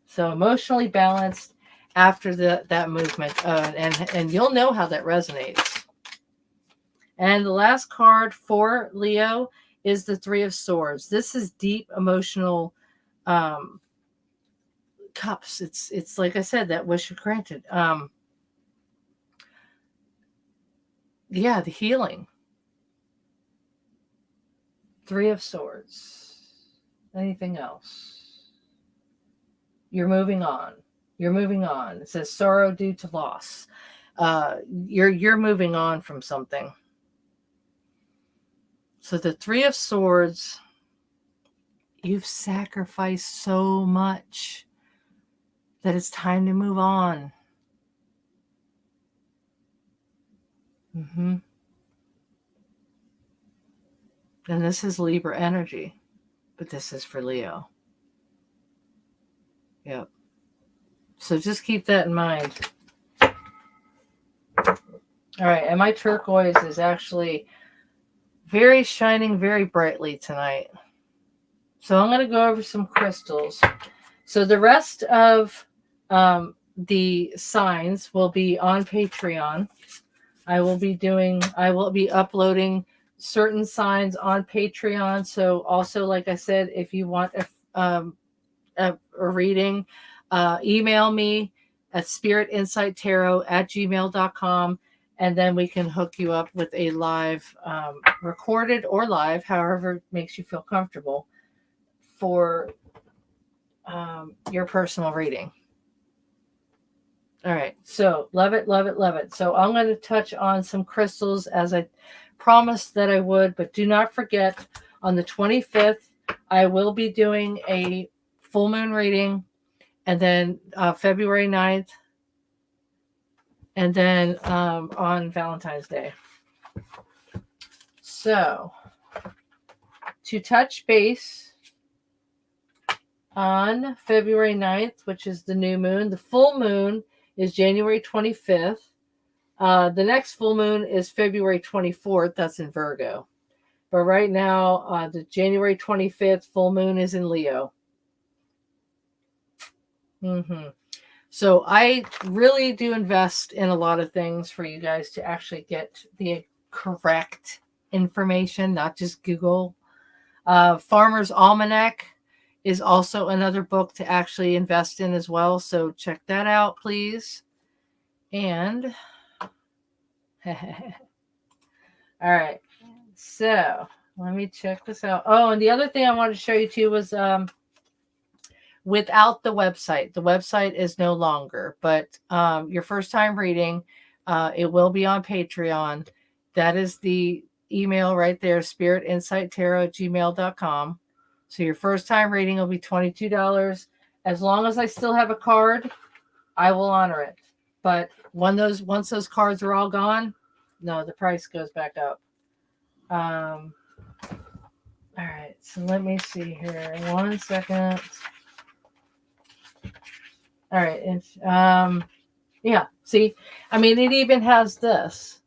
So emotionally balanced after that movement. And you'll know how that resonates. And the last card for Leo is the Three of Swords. This is deep emotional cups. It's like I said, that wish granted. Yeah, the healing. Three of Swords. Anything else? You're moving on. You're moving on. It says sorrow due to loss. You're moving on from something. So the Three of Swords, you've sacrificed so much that it's time to move on. Mm-hmm. And this is Libra energy, but this is for Leo. Yep. So just keep that in mind. All right, and my turquoise is actually very shining very brightly tonight. So I'm going to go over some crystals. So the rest of the signs will be on Patreon. I will be uploading certain signs on Patreon. So also, like I said, if you want a reading, email me at spiritinsighttarot@gmail.com, and then we can hook you up with a live, recorded or live, however makes you feel comfortable, for your personal reading. All right, so love it, love it, love it. So I'm going to touch on some crystals as I promised that I would, but do not forget, on the 25th, I will be doing a full moon reading, and then February 9th, and then on Valentine's Day. So, to touch base on February 9th, which is the new moon, the full moon is January 25th. The next full moon is February 24th. That's in Virgo. But right now, the January 25th full moon is in Leo. Mm-hmm. So I really do invest in a lot of things for you guys to actually get the correct information, not just Google. Farmer's Almanac is also another book to actually invest in as well. So check that out, please. And all right. So let me check this out. Oh, and the other thing I wanted to show you too was without the website. The website is no longer, but your first time reading, it will be on Patreon. That is the email right there, spiritinsighttarot@gmail.com. So your first time reading will be $22. As long as I still have a card, I will honor it. But once those cards are all gone, no, the price goes back up. All right, so let me see here. 1 second. All right, it's yeah. See, I mean, it even has this.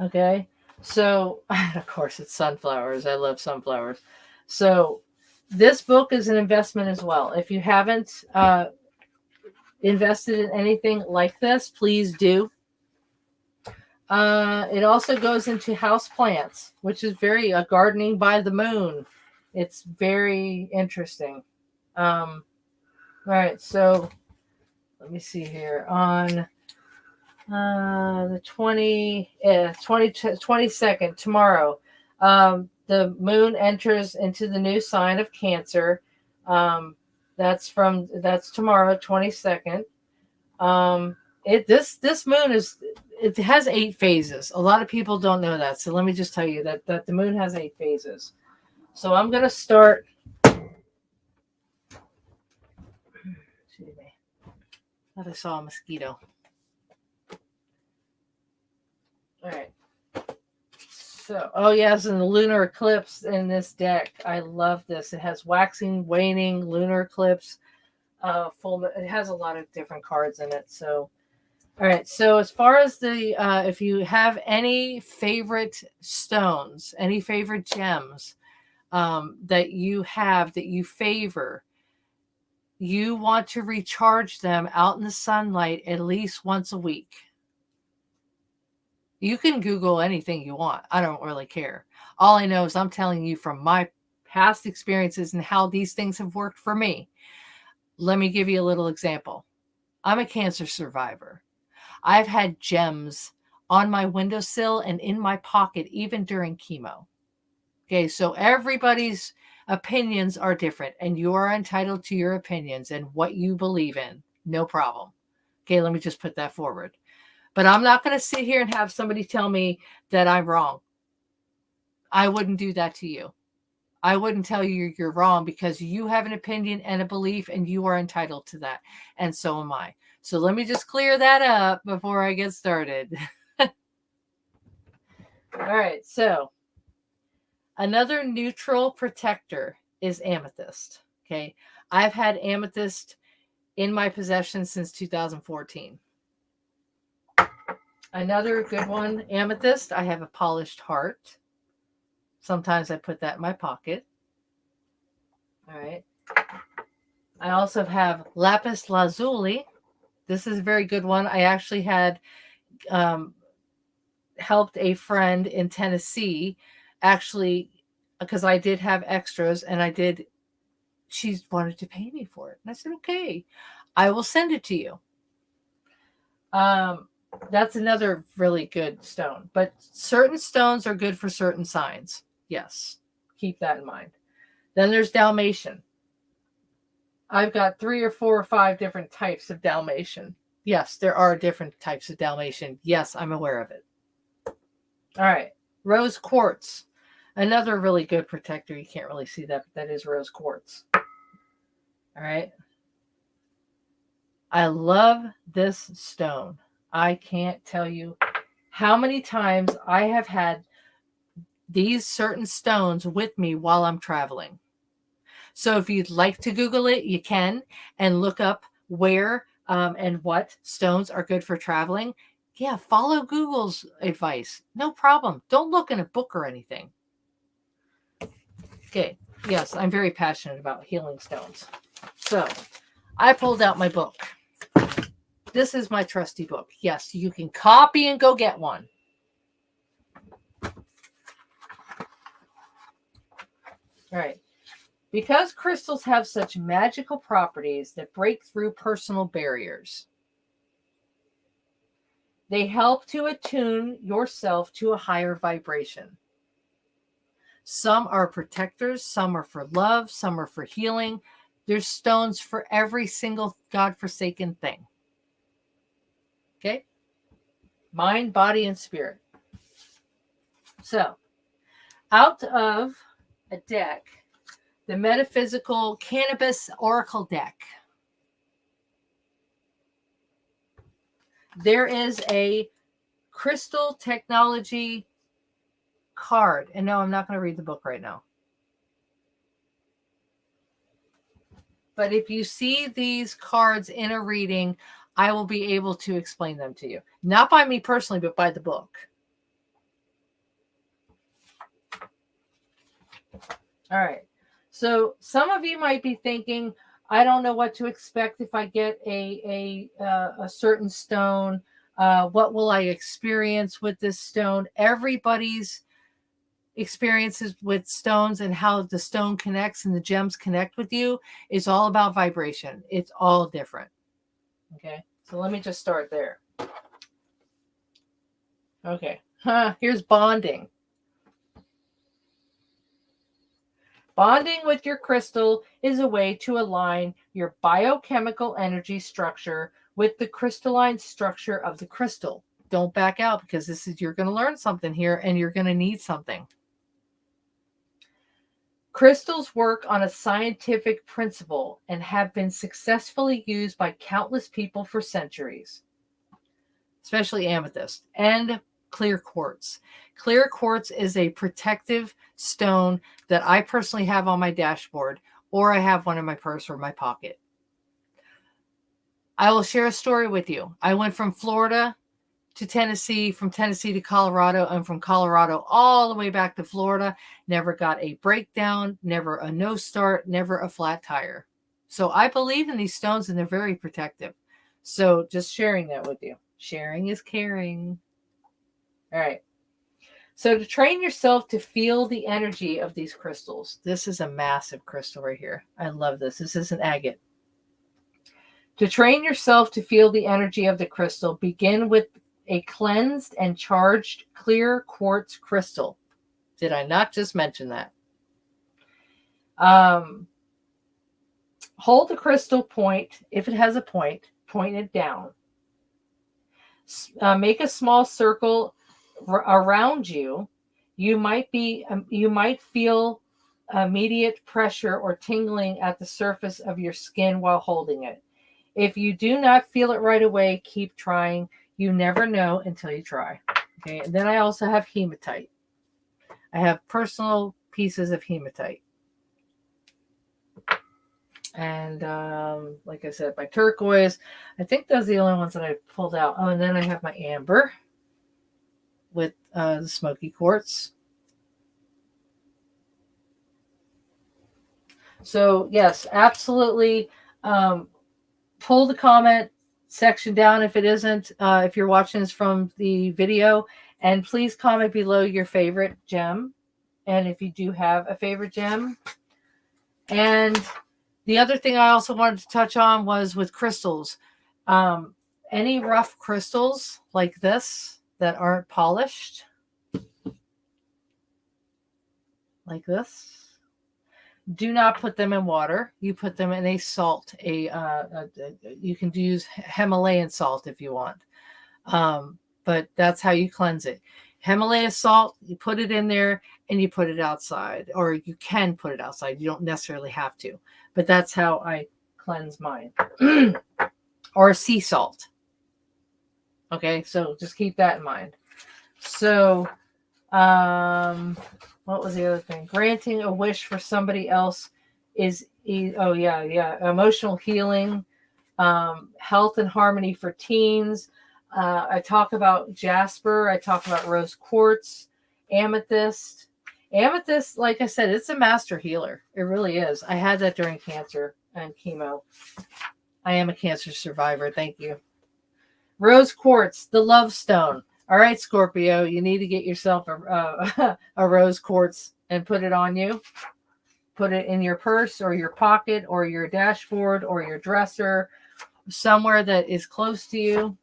Okay, so of course it's sunflowers. I love sunflowers. So this book is an investment as well. If you haven't invested in anything like this, please do. It also goes into house plants, which is very gardening by the moon. It's very interesting. All right, so let me see here. On the 22nd, tomorrow, the moon enters into the new sign of Cancer. That's tomorrow, 22nd. This moon it has 8 phases. A lot of people don't know that. So let me just tell you that the moon has 8 phases. So I'm going to start. Excuse me. I thought I saw a mosquito. All right. So, oh yes, and the lunar eclipse in this deck. I love this. It has waxing, waning, lunar eclipse, full. It has a lot of different cards in it. So, all right. So as far as the, if you have any favorite stones, any favorite gems that you favor, you want to recharge them out in the sunlight at least once a week. You can Google anything you want. I don't really care. All I know is I'm telling you from my past experiences and how these things have worked for me. Let me give you a little example. I'm a cancer survivor. I've had gems on my windowsill and in my pocket, even during chemo. Okay, so everybody's opinions are different, and you are entitled to your opinions and what you believe in. No problem. Okay, let me just put that forward. But I'm not going to sit here and have somebody tell me that I'm wrong. I wouldn't do that to you. I wouldn't tell you you're wrong, because you have an opinion and a belief, and you are entitled to that. And so am I. So let me just clear that up before I get started. All right. So another neutral protector is amethyst. Okay. I've had amethyst in my possession since 2014. Another good one, amethyst. I have a polished heart. Sometimes I put that in my pocket. All right. I also have lapis lazuli. This is a very good one. I actually had helped a friend in Tennessee, actually, because I did have extras, and she wanted to pay me for it. And I said, okay, I will send it to you. That's another really good stone. But certain stones are good for certain signs. Yes, keep that in mind. Then there's Dalmatian. I've got 3 or 4 or 5 different types of Dalmatian. Yes, there are different types of Dalmatian. Yes, I'm aware of it. All right. Rose quartz. Another really good protector. You can't really see that, but that is rose quartz. All right. I love this stone. I can't tell you how many times I have had these certain stones with me while I'm traveling. So if you'd like to Google it, you can, and look up where and what stones are good for traveling. Yeah, follow Google's advice. No problem. Don't look in a book or anything. Okay. Yes, I'm very passionate about healing stones. So I pulled out my book. This is my trusty book. Yes, you can copy and go get one. All right. Because crystals have such magical properties that break through personal barriers, they help to attune yourself to a higher vibration. Some are protectors, some are for love, some are for healing. There's stones for every single godforsaken thing. Okay? Mind, body, and spirit. So, out of a deck, the Metaphysical Cannabis Oracle deck, there is a crystal technology card. And no, I'm not going to read the book right now. But if you see these cards in a reading, I will be able to explain them to you. Not by me personally, but by the book. All right. So some of you might be thinking, I don't know what to expect if I get a certain stone. What will I experience with this stone? Everybody's experiences with stones and how the stone connects and the gems connect with you is all about vibration. It's all different. Okay. So let me just start there. Okay. Here's bonding. Bonding with your crystal is a way to align your biochemical energy structure with the crystalline structure of the crystal. Don't back out, because you're going to learn something here and you're going to need something. Crystals work on a scientific principle and have been successfully used by countless people for centuries, especially amethyst and clear quartz. Clear quartz is a protective stone that I personally have on my dashboard, or I have one in my purse or my pocket. I will share a story with you. I went from Florida to Tennessee, from Tennessee to Colorado, and from Colorado all the way back to Florida. Never got a breakdown, never a no start, never a flat tire. So I believe in these stones, and they're very protective. So just sharing that with you. Sharing is caring. All right. So to train yourself to feel the energy of these crystals, this is a massive crystal right here. I love this. This is an agate. To train yourself to feel the energy of the crystal, begin with a cleansed and charged clear quartz crystal. Did I not just mention that? Hold the crystal point, if it has a point it down. Make a small circle around you. You might feel immediate pressure or tingling at the surface of your skin while holding it. If you do not feel it right away, keep trying. You never know until you try. Okay. And then I also have hematite. I have personal pieces of hematite. And like I said, my turquoise. I think those are the only ones that I pulled out. Oh, and then I have my amber with the smoky quartz. So yes, absolutely. Pull the comment section down if it isn't, if you're watching this from the video, and please comment below your favorite gem, and if you do have a favorite gem. And the other thing I also wanted to touch on was with crystals. Any rough crystals like this that aren't polished, like this, do not put them in water. You put them in a salt. You can use Himalayan salt if you want. But that's how you cleanse it. Himalayan salt, you put it in there and you put it outside. Or you can put it outside. You don't necessarily have to. But that's how I cleanse mine. Or sea salt. Okay, so just keep that in mind. So, what was the other thing? Granting a wish for somebody else is, emotional healing, health and harmony for teens. I talk about jasper. I talk about rose quartz, amethyst. Amethyst, like I said, it's a master healer. It really is. I had that during cancer and chemo. I am a cancer survivor. Thank you. Rose quartz, the love stone. All right, Scorpio, you need to get yourself a rose quartz and put it on you. Put it in your purse or your pocket or your dashboard or your dresser, somewhere that is close to you.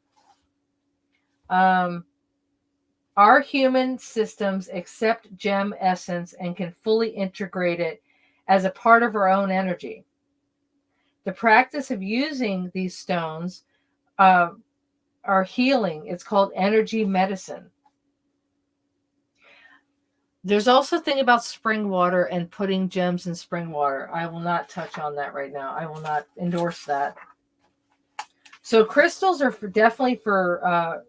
Our human systems accept gem essence and can fully integrate it as a part of our own energy. The practice of using these stones are healing. It's called energy medicine. There's also a thing about spring water and putting gems in spring water. I will not touch on that right now. I will not endorse that. So crystals are definitely for,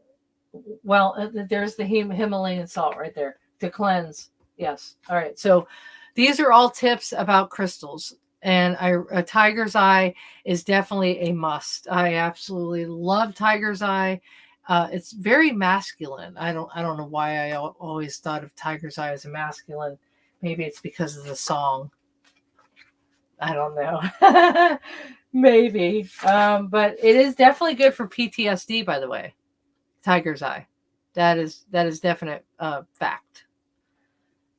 there's the Himalayan salt right there to cleanse. Yes. All right. So these are all tips about crystals. And a tiger's eye is definitely a must. I absolutely love tiger's eye. It's very masculine. I don't know why I always thought of tiger's eye as a masculine. Maybe it's because of the song. I don't know. Maybe. But it is definitely good for PTSD, by the way. Tiger's eye. That is definite fact.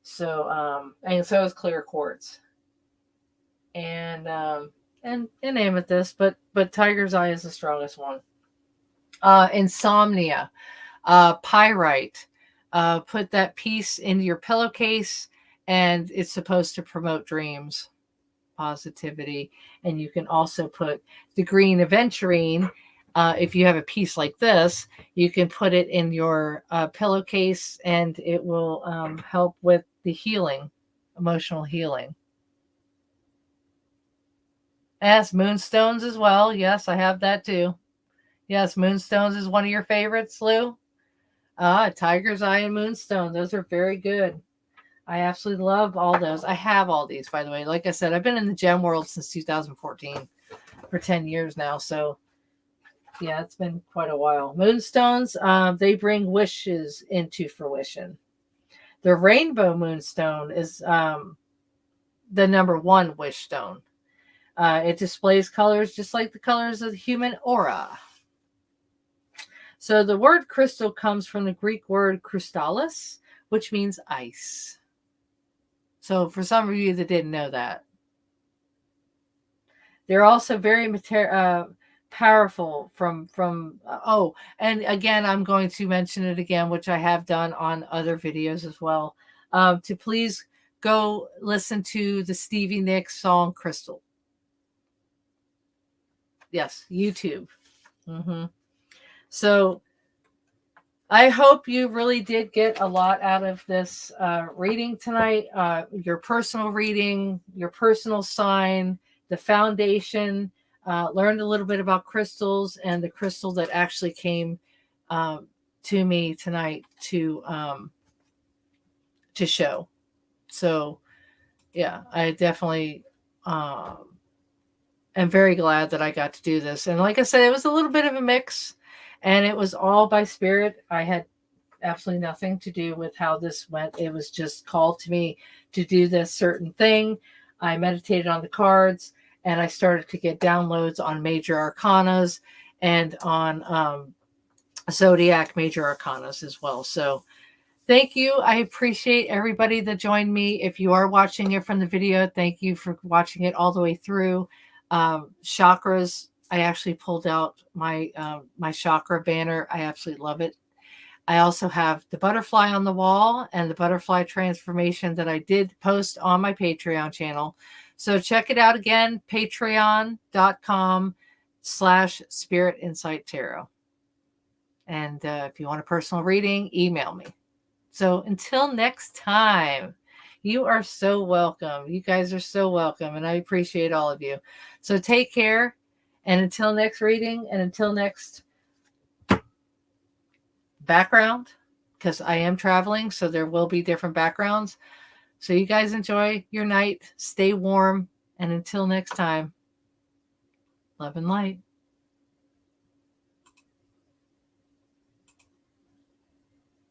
So and so is clear quartz. And amethyst, but tiger's eye is the strongest one. Insomnia, pyrite. Put that piece into your pillowcase, and it's supposed to promote dreams, positivity. And you can also put the green aventurine. If you have a piece like this, you can put it in your pillowcase, and it will help with the healing, emotional healing. Yes, moonstones as well. Yes, I have that too. Yes, moonstones is one of your favorites, Lou. Tiger's eye and moonstone. Those are very good. I absolutely love all those. I have all these, by the way. Like I said, I've been in the gem world since 2014 for 10 years now. So, yeah, it's been quite a while. Moonstones, they bring wishes into fruition. The rainbow moonstone is the number one wish stone. It displays colors just like the colors of the human aura. So the word crystal comes from the Greek word crystallis, which means ice. So for some of you that didn't know that. They're also very powerful from oh, and again, I'm going to mention it again, which I have done on other videos as well, to please go listen to the Stevie Nicks song Crystal. Yes, YouTube. So I hope you really did get a lot out of this reading tonight. Your personal reading, your personal sign, the foundation. Learned a little bit about crystals and the crystal that actually came to me tonight to show. So yeah, I definitely am very glad that I got to do this. And like I said, it was a little bit of a mix, and it was all by spirit. I had absolutely nothing to do with how this went. It was just called to me to do this certain thing. I meditated on the cards, and I started to get downloads on major arcanas and on zodiac major arcanas as well. So thank you. I appreciate everybody that joined me. If you are watching it from the video, thank you for watching it all the way through. Chakras, I actually pulled out my my chakra banner. I absolutely love it. I also have the butterfly on the wall and the butterfly transformation that I did post on my Patreon channel. So check it out again, patreon.com/Spirit Insight Tarot. And if you want a personal reading, email me. So until next time, you are so welcome. You guys are so welcome, and I appreciate all of you. So take care, and until next reading, and until next background, because I am traveling, so there will be different backgrounds. So you guys enjoy your night, stay warm, and until next time, love and light.